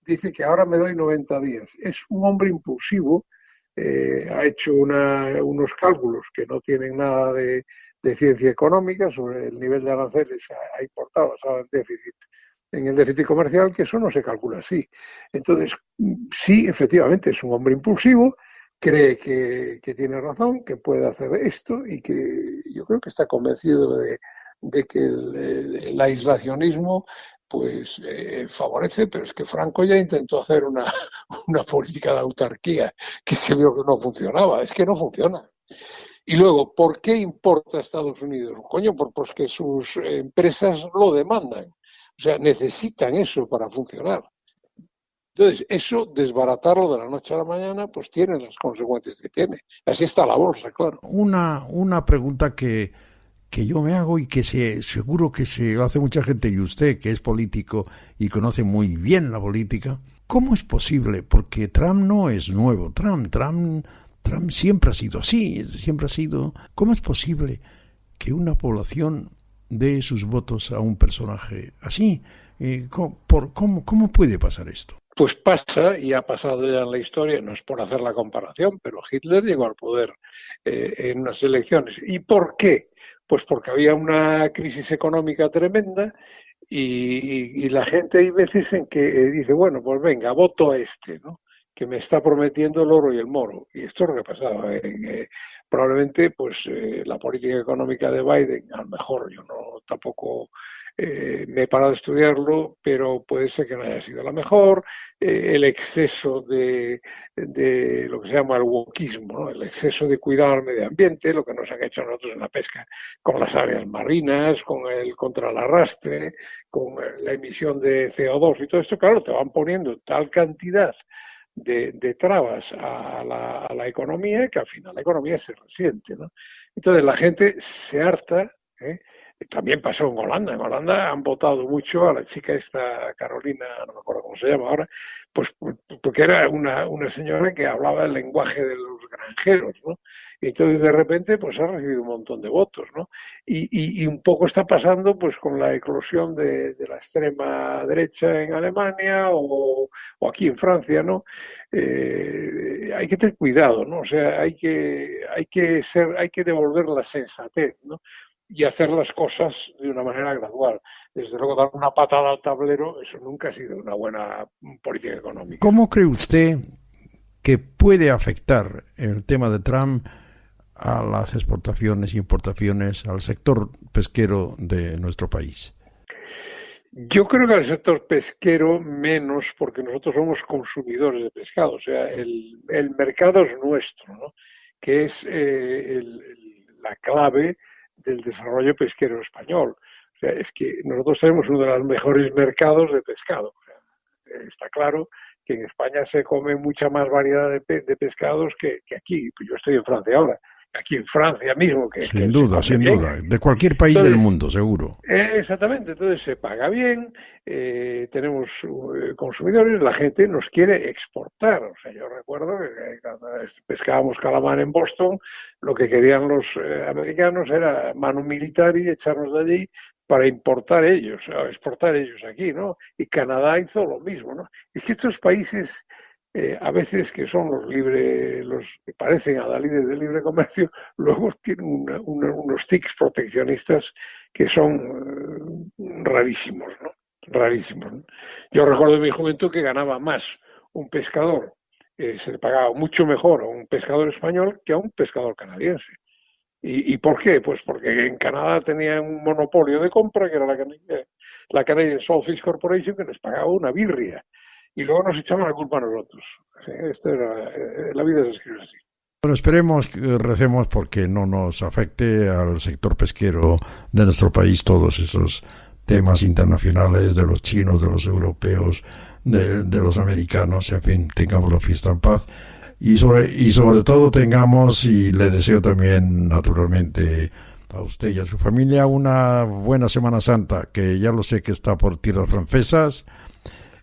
Speaker 7: dice que ahora me doy 90 días. Es un hombre impulsivo, ha hecho unos cálculos que no tienen nada de ciencia económica sobre el nivel de aranceles a importar basado en el déficit comercial, que eso no se calcula así. Entonces, sí, efectivamente, es un hombre impulsivo, cree que tiene razón, que puede hacer esto y que yo creo que está convencido de que el aislacionismo pues favorece, pero es que Franco ya intentó hacer una política de autarquía que se vio que no funcionaba, es que no funciona. Y luego, ¿por qué importa a Estados Unidos? Coño, pues que sus empresas lo demandan, o sea, necesitan eso para funcionar. Entonces, eso, desbaratarlo de la noche a la mañana, pues tiene las consecuencias que tiene. Así está la bolsa, claro.
Speaker 5: Una pregunta que yo me hago y que seguro que se hace mucha gente, y usted que es político y conoce muy bien la política, ¿cómo es posible? Porque Trump no es nuevo, Trump siempre ha sido así, siempre ha sido. ¿Cómo es posible que una población dé sus votos a un personaje así? ¿Cómo puede pasar esto?
Speaker 7: Pues pasa, y ha pasado ya en la historia, no es por hacer la comparación, pero Hitler llegó al poder en unas elecciones. ¿Y por qué? Pues porque había una crisis económica tremenda y la gente hay veces en que dice, bueno, pues venga, voto a este, ¿no? Que me está prometiendo el oro y el moro. Y esto es lo que ha pasado. Probablemente, pues, la política económica de Biden, a lo mejor yo no tampoco me he parado a estudiarlo, pero puede ser que no haya sido la mejor. El exceso de lo que se llama el wokismo, ¿no? El exceso de cuidado al medio ambiente, lo que nos han hecho nosotros en la pesca con las áreas marinas, con el contra el arrastre, con la emisión de CO2 y todo esto, claro, te van poniendo tal cantidad de trabas a la economía que al final la economía se resiente, ¿no? Entonces la gente se harta, ¿eh? También pasó en Holanda. En Holanda han votado mucho a la chica esta Carolina, no me acuerdo cómo se llama ahora, pues porque era una señora que hablaba el lenguaje de los granjeros, ¿no? Y entonces de repente pues ha recibido un montón de votos, ¿no? Y un poco está pasando pues con la eclosión de la extrema derecha en Alemania o aquí en Francia, ¿no? Hay que tener cuidado, ¿no? O sea, hay que devolver la sensatez, ¿no? Y hacer las cosas de una manera gradual. Desde luego, dar una patada al tablero, eso nunca ha sido una buena política económica.
Speaker 5: ¿Cómo cree usted que puede afectar el tema de Trump a las exportaciones e importaciones, al sector pesquero de nuestro país?
Speaker 7: Yo creo que al sector pesquero menos, porque nosotros somos consumidores de pescado, o sea, el mercado es nuestro, ¿no? Que es la clave del desarrollo pesquero español. O sea, es que nosotros tenemos uno de los mejores mercados de pescado. O sea, está claro que en España se come mucha más variedad de pescados que aquí. Yo estoy en Francia ahora, aquí en Francia mismo, que
Speaker 5: Sin duda,
Speaker 7: se come
Speaker 5: sin
Speaker 7: bien.
Speaker 5: duda. De cualquier país del mundo, seguro.
Speaker 7: Exactamente, entonces se paga bien, tenemos consumidores, la gente nos quiere exportar. O sea, yo recuerdo que cuando pescábamos calamar en Boston, lo que querían los americanos era manu militari, echarnos de allí para importar ellos, a exportar ellos aquí, ¿no? Y Canadá hizo lo mismo, ¿no? Es que estos países, a veces que son los que parecen adalides del libre comercio, luego tienen unos tics proteccionistas que son rarísimos, ¿no? Rarísimos, ¿no? Yo recuerdo en mi juventud que ganaba más un pescador, se le pagaba mucho mejor a un pescador español que a un pescador canadiense. ¿Y por qué? Pues porque en Canadá tenían un monopolio de compra, que era la Canadian Saltfish Corporation, que les pagaba una birria. Y luego nos echaban la culpa a nosotros. Sí, la vida se escribe así.
Speaker 5: Bueno, esperemos, recemos porque no nos afecte al sector pesquero de nuestro país todos esos temas internacionales de los chinos, de los europeos, de los americanos, en fin, tengamos la fiesta en paz. Y sobre todo tengamos, y le deseo también naturalmente a usted y a su familia una buena Semana Santa, que ya lo sé que está por tierras francesas,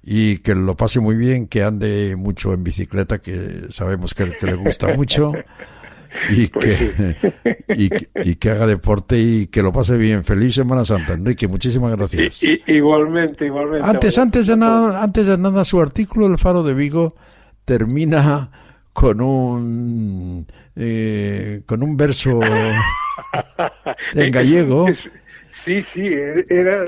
Speaker 5: y que lo pase muy bien, que ande mucho en bicicleta, que sabemos que le gusta mucho, y
Speaker 7: Pues sí.
Speaker 5: y que haga deporte y que lo pase bien. Feliz Semana Santa, Enrique, muchísimas gracias.
Speaker 7: Igualmente.
Speaker 5: Antes de nada, su artículo El Faro de Vigo termina con un verso en gallego.
Speaker 7: Sí, era...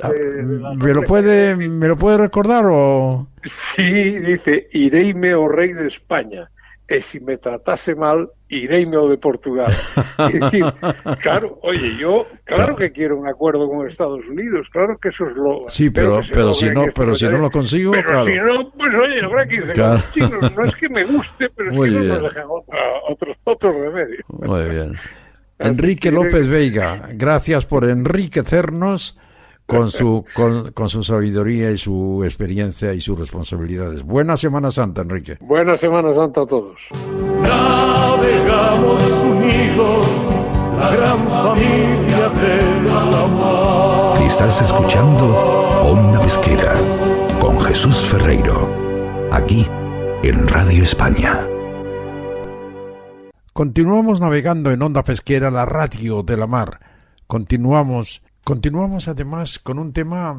Speaker 5: ¿Me lo puede recordar o...?
Speaker 7: Sí, dice, ireime o rey de España, e si me tratase mal, ireime o de Portugal. Es decir, claro, oye, yo, claro que quiero un acuerdo con Estados Unidos, claro que eso es lo...
Speaker 5: Sí, pero si no lo consigo,
Speaker 7: pero
Speaker 5: claro.
Speaker 7: si no, pues oye, habrá que irse
Speaker 5: Claro.
Speaker 7: con los chinos. No es que me guste, pero
Speaker 5: Muy
Speaker 7: es que no
Speaker 5: bien.
Speaker 7: nos dejan otro remedio.
Speaker 5: Muy bien.
Speaker 7: Así
Speaker 5: Enrique
Speaker 7: que-
Speaker 5: López Veiga, gracias por enriquecernos con su sabiduría y su experiencia y sus responsabilidades. Buena Semana Santa, Enrique.
Speaker 7: Buena Semana Santa a todos.
Speaker 3: Navegamos unidos, la gran familia de la mar.
Speaker 1: Estás escuchando Onda Pesquera con Jesús Ferreiro, aquí en Radio España.
Speaker 5: Continuamos navegando en Onda Pesquera, la radio de la mar. Continuamos además con un tema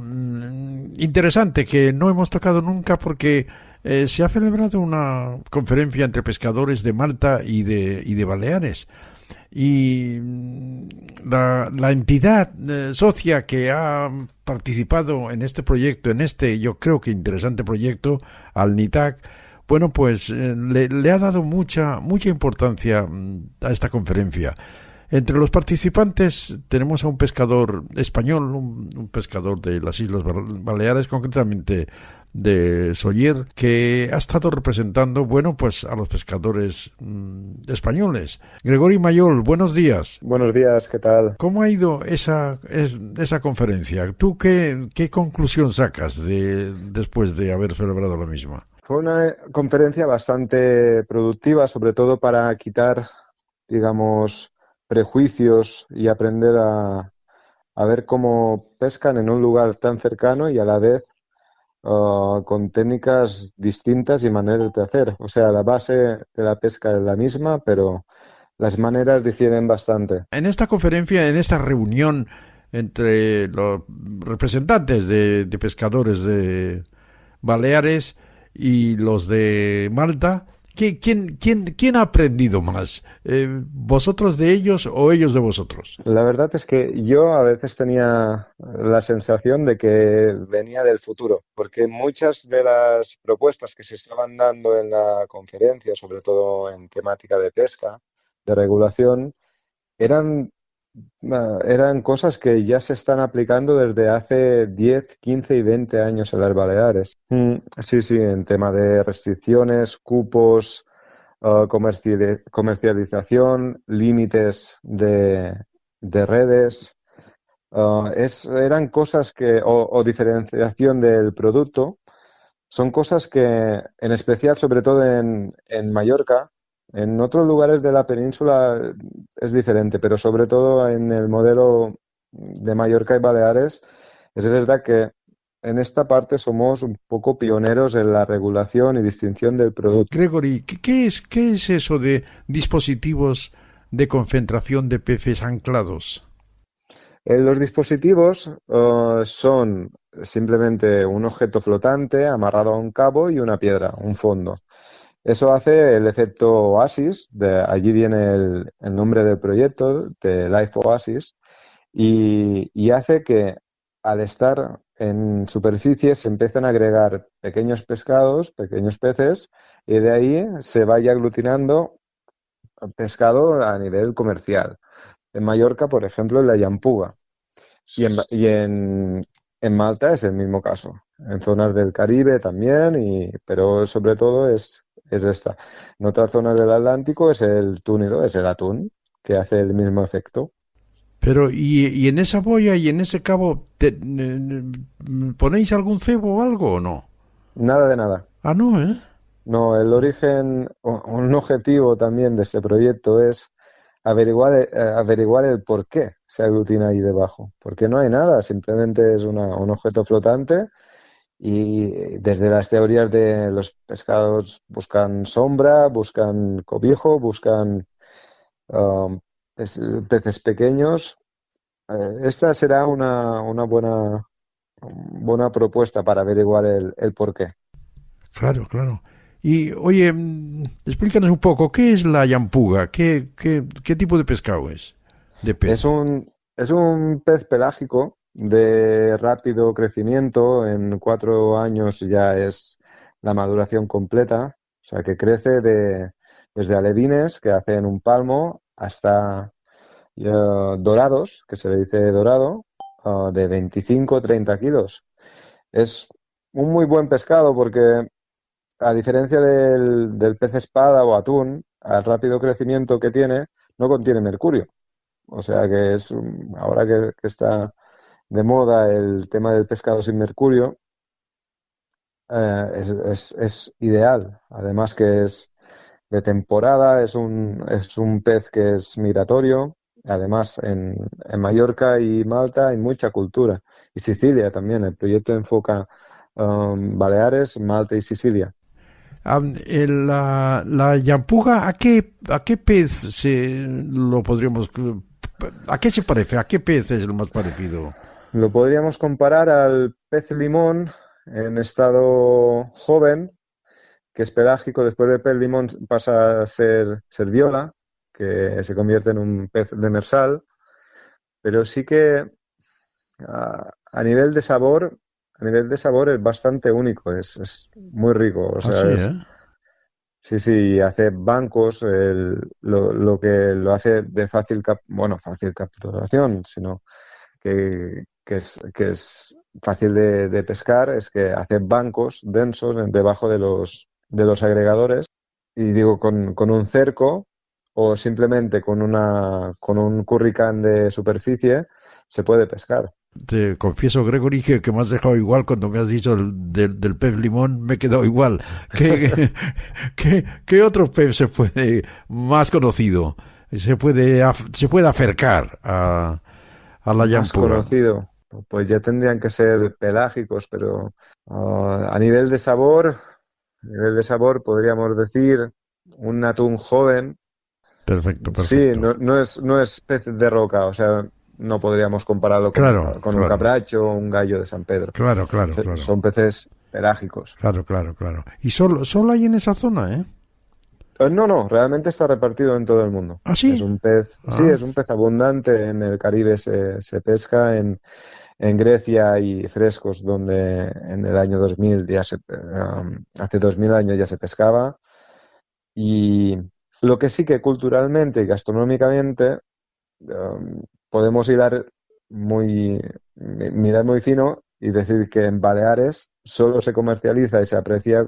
Speaker 5: interesante que no hemos tocado nunca porque se ha celebrado una conferencia entre pescadores de Malta y de Baleares. Y la entidad socia que ha participado en este proyecto, yo creo que interesante proyecto, Alnitac, bueno, pues le ha dado mucha importancia a esta conferencia. Entre los participantes tenemos a un pescador español, un pescador de las Islas Baleares, concretamente de Sóller, que ha estado representando, bueno, pues a los pescadores españoles. Gregorio Mayol, buenos días.
Speaker 8: Buenos días, ¿qué tal?
Speaker 5: ¿Cómo ha ido esa conferencia? ¿Tú qué conclusión sacas después de haber celebrado la misma?
Speaker 8: Fue una conferencia bastante productiva, sobre todo para quitar, digamos, prejuicios y aprender a ver cómo pescan en un lugar tan cercano y a la vez con técnicas distintas y maneras de hacer. O sea, la base de la pesca es la misma, pero las maneras difieren bastante.
Speaker 5: En esta conferencia, en esta reunión entre los representantes de pescadores de Baleares y los de Malta, ¿quién ha aprendido más? ¿Vosotros de ellos o ellos de vosotros?
Speaker 8: La verdad es que yo a veces tenía la sensación de que venía del futuro, porque muchas de las propuestas que se estaban dando en la conferencia, sobre todo en temática de pesca, de regulación, eran cosas que ya se están aplicando desde hace 10, 15 y 20 años en las Baleares. Sí, en tema de restricciones, cupos, comercialización, límites de redes. Eran cosas o diferenciación del producto. son cosas que, en especial, sobre todo en Mallorca, en otros lugares de la península es diferente, pero sobre todo en el modelo de Mallorca y Baleares, es verdad que en esta parte somos un poco pioneros en la regulación y distinción del producto.
Speaker 5: Gregory, qué es eso de dispositivos de concentración de peces anclados?
Speaker 8: Los dispositivos son simplemente un objeto flotante amarrado a un cabo y una piedra, un fondo. Eso hace el efecto Oasis, allí viene el nombre del proyecto, de Life Oasis, y hace que al estar en superficie se empiecen a agregar pequeños pescados, pequeños peces, y de ahí se vaya aglutinando pescado a nivel comercial. En Mallorca, por ejemplo, en la llampuga. En Malta es el mismo caso. En zonas del Caribe también, pero sobre todo es esta. En otras zonas del Atlántico es el túnido, es el atún, que hace el mismo efecto.
Speaker 5: Pero, ¿y en esa boya y en ese cabo ponéis algún cebo o algo o no?
Speaker 8: Nada de nada.
Speaker 5: Ah, no, ¿eh?
Speaker 8: No, el origen, un objetivo también de este proyecto es averiguar el por qué se aglutina ahí debajo. Porque no hay nada, simplemente es un objeto flotante y desde las teorías de los pescados buscan sombra, buscan cobijo, buscan peces pequeños. Esta será una buena propuesta para averiguar el por qué.
Speaker 5: Claro, claro. Y, oye, explícanos un poco, ¿qué es la llampuga? ¿Qué tipo de pescado es? De pez.
Speaker 8: Es un pez pelágico de rápido crecimiento. En 4 años ya es la maduración completa. O sea, que crece desde alevines, que hacen un palmo, hasta dorados, que se le dice dorado, de 25 o 30 kilos. Es un muy buen pescado porque, a diferencia del pez espada o atún, al rápido crecimiento que tiene, no contiene mercurio. O sea que ahora que está de moda el tema del pescado sin mercurio, es ideal. Además que es de temporada, es un pez que es migratorio. Además, en Mallorca y Malta hay mucha cultura. Y Sicilia también. El proyecto enfoca Baleares, Malta y Sicilia.
Speaker 5: La llampuga, ¿a qué pez ¿a qué se parece? ¿A qué pez es el más parecido?
Speaker 8: Lo podríamos comparar al pez limón en estado joven, que es pelágico. Después del pez limón pasa a ser viola, que se convierte en un pez demersal. Pero sí que a nivel de sabor es bastante único, es muy rico. O sea, sí, hace bancos, lo que lo hace de fácil capturación, sino que es fácil de pescar, es que hace bancos densos debajo de los agregadores, y digo, con un cerco o simplemente con un curricán de superficie se puede pescar.
Speaker 5: Te confieso, Gregory, que me has dejado igual cuando me has dicho del pez limón, me he quedado igual. ¿Qué otro pez se puede, más conocido, se puede acercar a la llampuga?
Speaker 8: Más conocido, pues ya tendrían que ser pelágicos, pero a nivel de sabor podríamos decir un atún joven.
Speaker 5: Perfecto.
Speaker 8: Sí, no es pez de roca, o sea, no podríamos compararlo con un capracho o un gallo de San Pedro.
Speaker 5: Claro.
Speaker 8: Son peces pelágicos.
Speaker 5: Claro. ¿Y solo hay en esa zona, eh?
Speaker 8: No, realmente está repartido en todo el mundo.
Speaker 5: ¿Ah, sí?
Speaker 8: Es un pez, sí, es un pez abundante. En el Caribe se pesca, en Grecia hay frescos donde en el año 2000 hace 2000 años ya se pescaba. Y lo que sí que culturalmente y gastronómicamente podemos mirar muy fino y decir que en Baleares solo se comercializa y se aprecia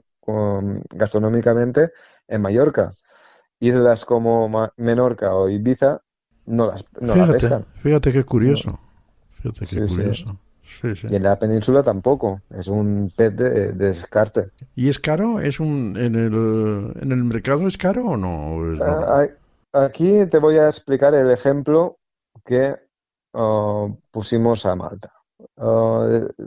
Speaker 8: gastronómicamente en Mallorca. Islas como Menorca o Ibiza no la pescan.
Speaker 5: Fíjate qué curioso.
Speaker 8: Sí.
Speaker 5: Sí, sí.
Speaker 8: Y en la península tampoco, es un pez de descarte.
Speaker 5: ¿Y es caro? ¿En el mercado es caro o no? ¿O es normal?
Speaker 8: Aquí te voy a explicar el ejemplo que pusimos a Malta.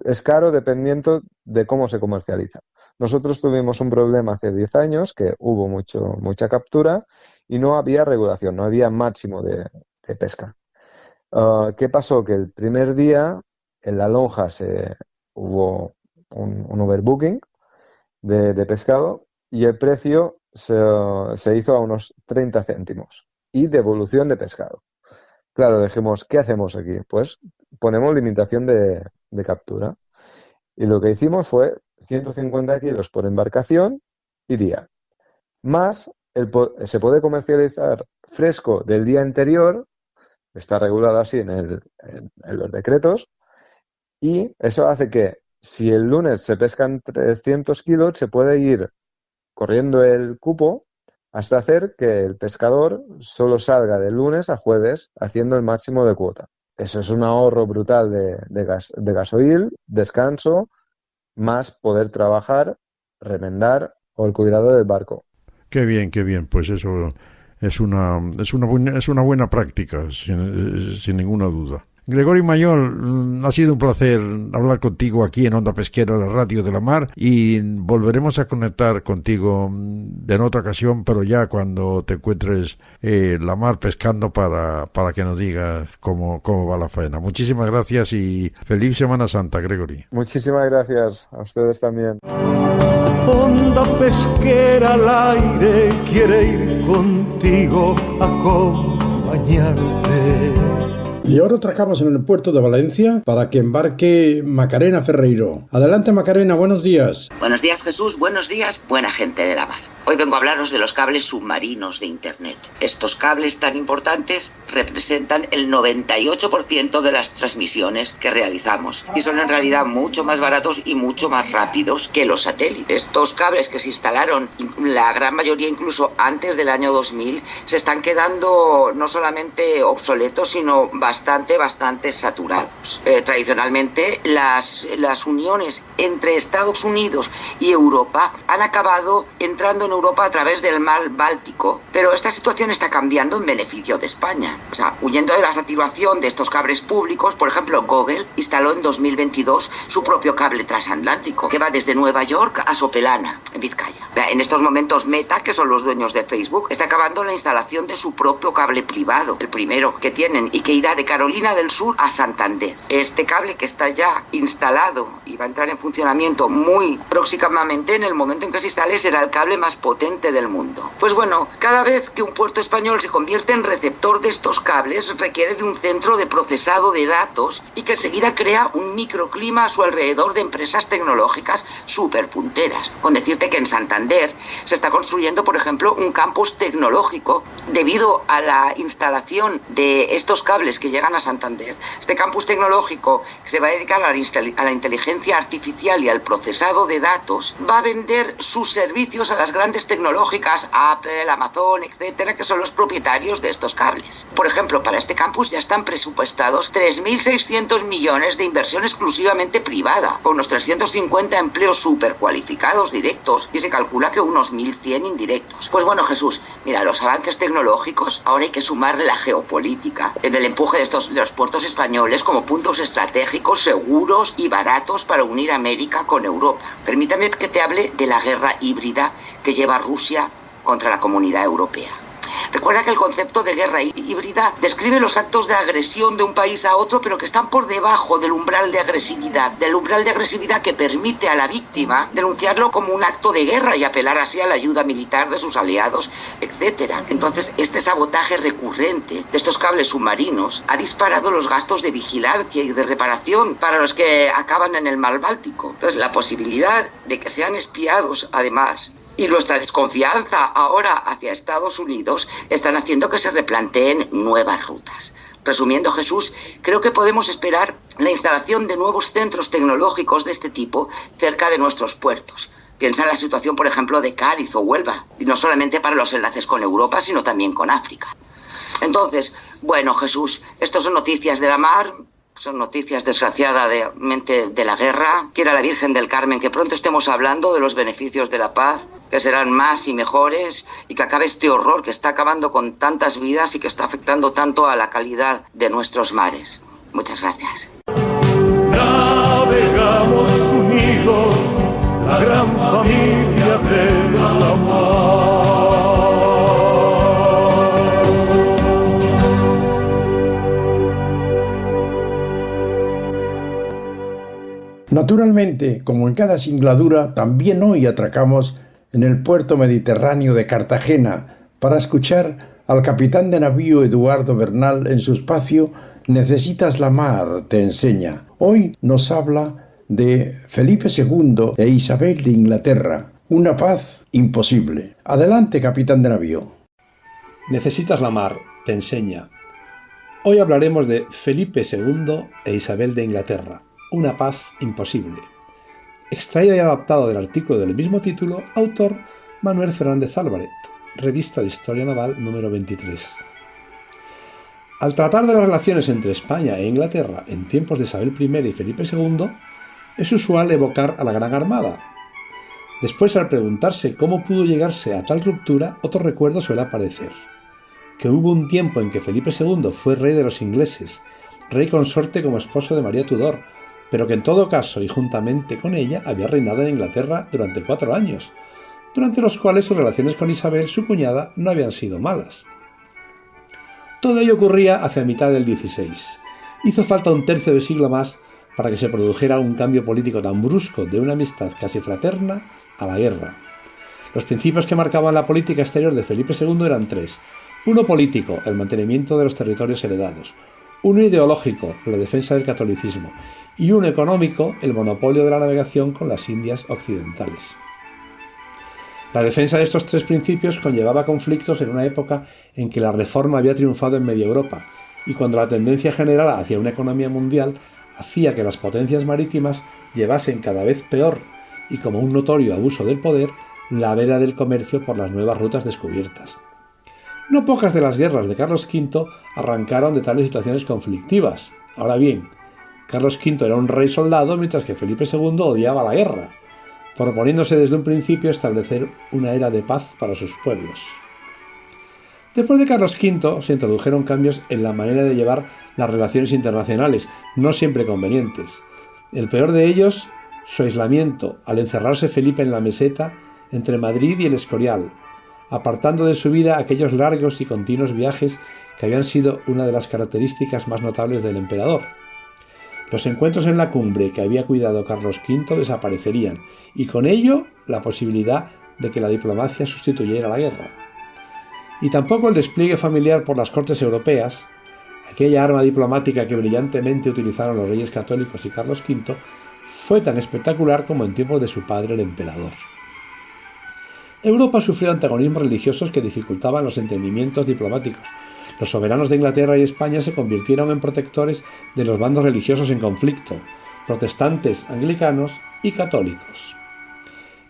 Speaker 8: Es caro dependiendo de cómo se comercializa. Nosotros tuvimos un problema hace 10 años que hubo mucha captura y no había regulación, no había máximo de pesca. ¿Qué pasó? Que el primer día en la lonja hubo un overbooking de pescado y el precio se hizo a unos 30 céntimos y devolución de pescado. Claro, dijimos, ¿qué hacemos aquí? Pues ponemos limitación de captura. Y lo que hicimos fue 150 kilos por embarcación y día. Más, se puede comercializar fresco del día anterior, está regulado así en los decretos, y eso hace que si el lunes se pescan 300 kilos, se puede ir corriendo el cupo hasta hacer que el pescador solo salga de lunes a jueves haciendo el máximo de cuota. Eso es un ahorro brutal de gasoil, descanso, más poder trabajar, remendar o el cuidado del barco.
Speaker 5: Qué bien, qué bien. Pues eso es una buena práctica, sin ninguna duda. Gregorio Mayol, ha sido un placer hablar contigo aquí en Onda Pesquera, la Radio de la Mar, y volveremos a conectar contigo en otra ocasión, pero ya cuando te encuentres la mar pescando para que nos digas cómo va la faena. Muchísimas gracias y feliz Semana Santa, Gregory.
Speaker 8: Muchísimas gracias a ustedes también.
Speaker 3: Onda pesquera al aire quiere ir contigo a acompañarte.
Speaker 2: Y ahora atracamos en el puerto de Valencia para que embarque Macarena Ferreiro. Adelante, Macarena, buenos días.
Speaker 9: Buenos días, Jesús, buenos días, buena gente de la mar. Hoy vengo a hablaros de los cables submarinos de Internet. Estos cables tan importantes representan el 98% de las transmisiones que realizamos y son en realidad mucho más baratos y mucho más rápidos que los satélites. Estos cables que se instalaron, la gran mayoría incluso antes del año 2000, se están quedando no solamente obsoletos, sino bastante saturados. Tradicionalmente, las uniones entre Estados Unidos y Europa han acabado entrando en Europa a través del mar Báltico, pero esta situación está cambiando en beneficio de España. O sea, huyendo de la saturación de estos cables públicos, por ejemplo, Google instaló en 2022 su propio cable transatlántico, que va desde Nueva York a Sopelana, en Vizcaya. En estos momentos Meta, que son los dueños de Facebook, está acabando la instalación de su propio cable privado, el primero que tienen, y que irá de Carolina del Sur a Santander. Este cable, que está ya instalado y va a entrar en funcionamiento muy próximamente, en el momento en que se instale, será el cable más potente del mundo. Pues bueno, cada vez que un puerto español se convierte en receptor de estos cables, requiere de un centro de procesado de datos y que enseguida crea un microclima a su alrededor de empresas tecnológicas súper punteras. Con decirte que en Santander se está construyendo, por ejemplo, un campus tecnológico debido a la instalación de estos cables que llegan a Santander. Este campus tecnológico, que se va a dedicar a la inteligencia artificial y al procesado de datos, va a vender sus servicios a las grandes tecnológicas, Apple, Amazon, etcétera, que son los propietarios de estos cables. Por ejemplo, para este campus ya están presupuestados 3.600 millones de inversión exclusivamente privada, con unos 350 empleos súper cualificados directos y se calcula que unos 1.100 indirectos. Pues bueno, Jesús, mira, los avances tecnológicos, ahora hay que sumarle la geopolítica, en el empuje de los puertos españoles como puntos estratégicos, seguros y baratos para unir América con Europa. Permítame que te hable de la guerra híbrida que lleva Rusia contra la Comunidad Europea. Recuerda que el concepto de guerra híbrida describe los actos de agresión de un país a otro, pero que están por debajo del umbral de agresividad que permite a la víctima denunciarlo como un acto de guerra y apelar así a la ayuda militar de sus aliados, etc. Entonces, este sabotaje recurrente de estos cables submarinos ha disparado los gastos de vigilancia y de reparación para los que acaban en el mar Báltico. Entonces, la posibilidad de que sean espiados, además, y nuestra desconfianza ahora hacia Estados Unidos están haciendo que se replanteen nuevas rutas. Resumiendo, Jesús, creo que podemos esperar la instalación de nuevos centros tecnológicos de este tipo cerca de nuestros puertos. Piensa en la situación, por ejemplo, de Cádiz o Huelva, y no solamente para los enlaces con Europa, sino también con África. Entonces, bueno, Jesús, estas son noticias de la mar, Son noticias desgraciadamente de la guerra. Quiera la Virgen del Carmen que pronto estemos hablando de los beneficios de la paz, que serán más y mejores, y que acabe este horror que está acabando con tantas vidas y que está afectando tanto a la calidad de nuestros mares. Muchas gracias.
Speaker 3: Navegamos unidos, la gran familia de la mar.
Speaker 2: Naturalmente, como en cada singladura, también hoy atracamos en el puerto mediterráneo de Cartagena para escuchar al capitán de navío Eduardo Bernal en su espacio Necesitas la mar, te enseña. Hoy nos habla de Felipe II e Isabel de Inglaterra, una paz imposible. Adelante, capitán de navío.
Speaker 10: Necesitas la mar, te enseña. Hoy hablaremos de Felipe II e Isabel de Inglaterra, una paz imposible. Extraído y adaptado del artículo del mismo título, autor Manuel Fernández Álvarez, Revista de Historia Naval número 23. Al tratar de las relaciones entre España e Inglaterra en tiempos de Isabel I y Felipe II, es usual evocar a la Gran Armada. Después, al preguntarse cómo pudo llegarse a tal ruptura, otro recuerdo suele aparecer: que hubo un tiempo en que Felipe II fue rey de los ingleses, rey consorte como esposo de María Tudor, pero que en todo caso y juntamente con ella había reinado en Inglaterra durante 4 años, durante los cuales sus relaciones con Isabel, su cuñada, no habían sido malas. Todo ello ocurría hacia mitad del XVI. Hizo falta un tercio de siglo más para que se produjera un cambio político tan brusco de una amistad casi fraterna a la guerra. Los principios que marcaban la política exterior de Felipe II eran 3. Uno político, el mantenimiento de los territorios heredados. Uno ideológico, la defensa del catolicismo. Y uno económico, el monopolio de la navegación con las Indias occidentales. La defensa de estos 3 principios conllevaba conflictos en una época en que la reforma había triunfado en media Europa y cuando la tendencia general hacia una economía mundial hacía que las potencias marítimas llevasen cada vez peor y como un notorio abuso del poder la veda del comercio por las nuevas rutas descubiertas. No pocas de las guerras de Carlos V arrancaron de tales situaciones conflictivas. Ahora bien, Carlos V era un rey soldado mientras que Felipe II odiaba la guerra, proponiéndose desde un principio establecer una era de paz para sus pueblos. Después de Carlos V se introdujeron cambios en la manera de llevar las relaciones internacionales, no siempre convenientes. El peor de ellos, su aislamiento al encerrarse Felipe en la meseta entre Madrid y el Escorial, apartando de su vida aquellos largos y continuos viajes que habían sido una de las características más notables del emperador. Los encuentros en la cumbre que había cuidado Carlos V desaparecerían, y con ello la posibilidad de que la diplomacia sustituyera la guerra. Y tampoco el despliegue familiar por las cortes europeas, aquella arma diplomática que brillantemente utilizaron los reyes católicos y Carlos V, fue tan espectacular como en tiempos de su padre el emperador. Europa sufrió antagonismos religiosos que dificultaban los entendimientos diplomáticos. Los soberanos de Inglaterra y España se convirtieron en protectores de los bandos religiosos en conflicto, protestantes, anglicanos y católicos.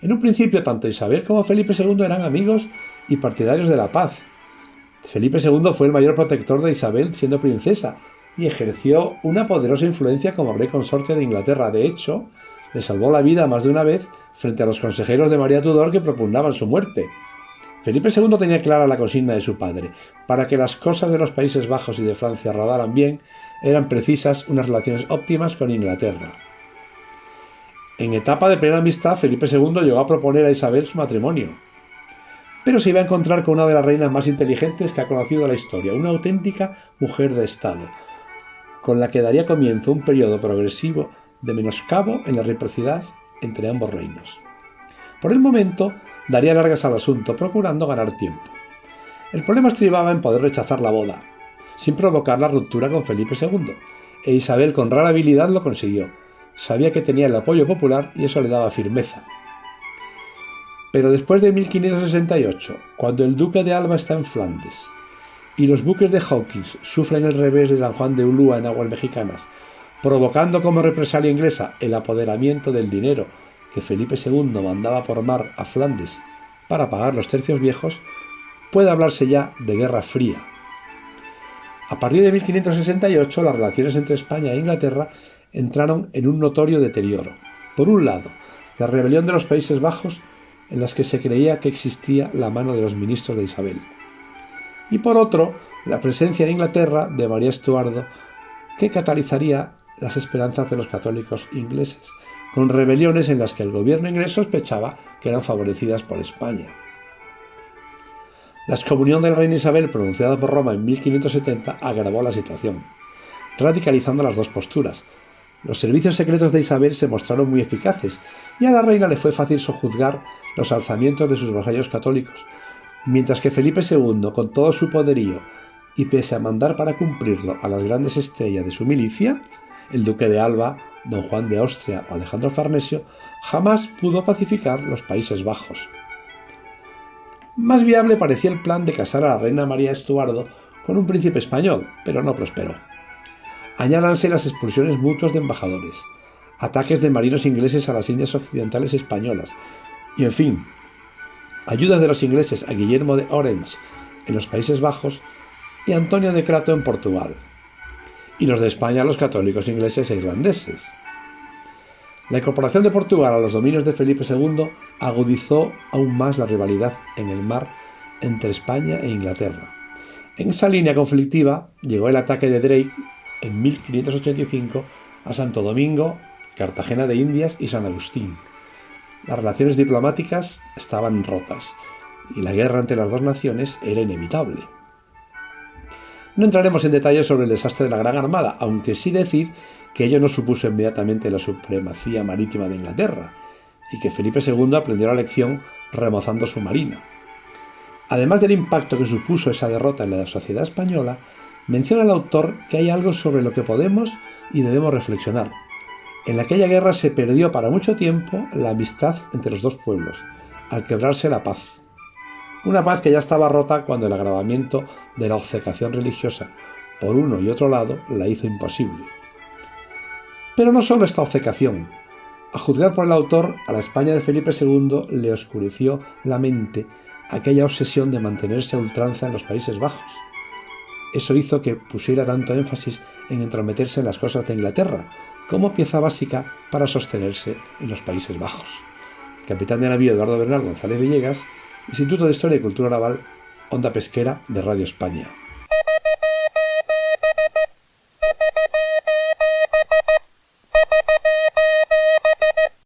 Speaker 10: En un principio, tanto Isabel como Felipe II eran amigos y partidarios de la paz. Felipe II fue el mayor protector de Isabel siendo princesa y ejerció una poderosa influencia como rey consorte de Inglaterra. De hecho, le salvó la vida más de una vez frente a los consejeros de María Tudor que propugnaban su muerte. Felipe II tenía clara la consigna de su padre: para que las cosas de los Países Bajos y de Francia rodaran bien, eran precisas unas relaciones óptimas con Inglaterra. En etapa de plena amistad, Felipe II llegó a proponer a Isabel su matrimonio, pero se iba a encontrar con una de las reinas más inteligentes que ha conocido la historia, una auténtica mujer de Estado, con la que daría comienzo un periodo progresivo de menoscabo en la reciprocidad entre ambos reinos. Por el momento, daría largas al asunto, procurando ganar tiempo. El problema estribaba en poder rechazar la boda, sin provocar la ruptura con Felipe II, e Isabel con rara habilidad lo consiguió. Sabía que tenía el apoyo popular y eso le daba firmeza. Pero después de 1568, cuando el duque de Alba está en Flandes y los buques de Hawkins sufren el revés de San Juan de Ulúa en aguas mexicanas, provocando como represalia inglesa el apoderamiento del dinero que Felipe II mandaba por mar a Flandes para pagar los tercios viejos, puede hablarse ya de Guerra Fría. A partir de 1568, las relaciones entre España e Inglaterra entraron en un notorio deterioro. Por un lado, la rebelión de los Países Bajos, en las que se creía que existía la mano de los ministros de Isabel. Y por otro, la presencia en Inglaterra de María Estuardo, que catalizaría las esperanzas de los católicos ingleses, con rebeliones en las que el gobierno inglés sospechaba que eran favorecidas por España. La excomunión de la reina Isabel, pronunciada por Roma en 1570, agravó la situación, radicalizando las dos posturas. Los servicios secretos de Isabel se mostraron muy eficaces, y a la reina le fue fácil sojuzgar los alzamientos de sus vasallos católicos, mientras que Felipe II, con todo su poderío, y pese a mandar para cumplirlo a las grandes estrellas de su milicia, el duque de Alba, don Juan de Austria o Alejandro Farnesio, jamás pudo pacificar los Países Bajos. Más viable parecía el plan de casar a la reina María Estuardo con un príncipe español, pero no prosperó. Añádanse las expulsiones mutuas de embajadores, ataques de marinos ingleses a las Indias Occidentales españolas, y en fin, ayudas de los ingleses a Guillermo de Orange en los Países Bajos y Antonio de Crato en Portugal, y los de España a los católicos ingleses e irlandeses. La incorporación de Portugal a los dominios de Felipe II agudizó aún más la rivalidad en el mar entre España e Inglaterra. En esa línea conflictiva llegó el ataque de Drake en 1585 a Santo Domingo, Cartagena de Indias y San Agustín. Las relaciones diplomáticas estaban rotas y la guerra entre las dos naciones era inevitable. No entraremos en detalles sobre el desastre de la Gran Armada, aunque sí decir que ello no supuso inmediatamente la supremacía marítima de Inglaterra y que Felipe II aprendió la lección remozando su marina. Además del impacto que supuso esa derrota en la sociedad española, menciona el autor que hay algo sobre lo que podemos y debemos reflexionar. En aquella guerra se perdió para mucho tiempo la amistad entre los dos pueblos, al quebrarse la paz. Una paz que ya estaba rota cuando el agravamiento de la obcecación religiosa por uno y otro lado la hizo imposible. Pero no solo esta obcecación. A juzgar por el autor, a la España de Felipe II le oscureció la mente aquella obsesión de mantenerse a ultranza en los Países Bajos. Eso hizo que pusiera tanto énfasis en entrometerse en las cosas de Inglaterra, como pieza básica para sostenerse en los Países Bajos. Capitán de navío Eduardo Bernal González Villegas, Instituto de Historia y Cultura Naval, Onda Pesquera de Radio España.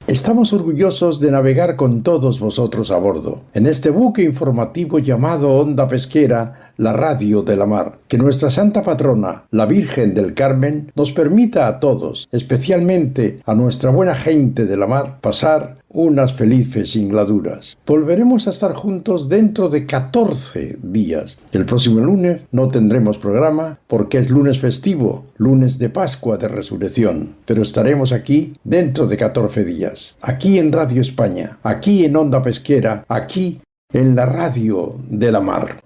Speaker 2: Estamos orgullosos de navegar con todos vosotros a bordo, en este buque informativo llamado Onda Pesquera, la radio de la mar. Que nuestra santa patrona, la Virgen del Carmen, nos permita a todos, especialmente a nuestra buena gente de la mar, pasar unas felices singladuras. Volveremos a estar juntos dentro de 14 días. El próximo lunes no tendremos programa porque es lunes festivo, lunes de Pascua de Resurrección, pero estaremos aquí dentro de 14 días, aquí en Radio España, aquí en Onda Pesquera, aquí en la radio de la mar.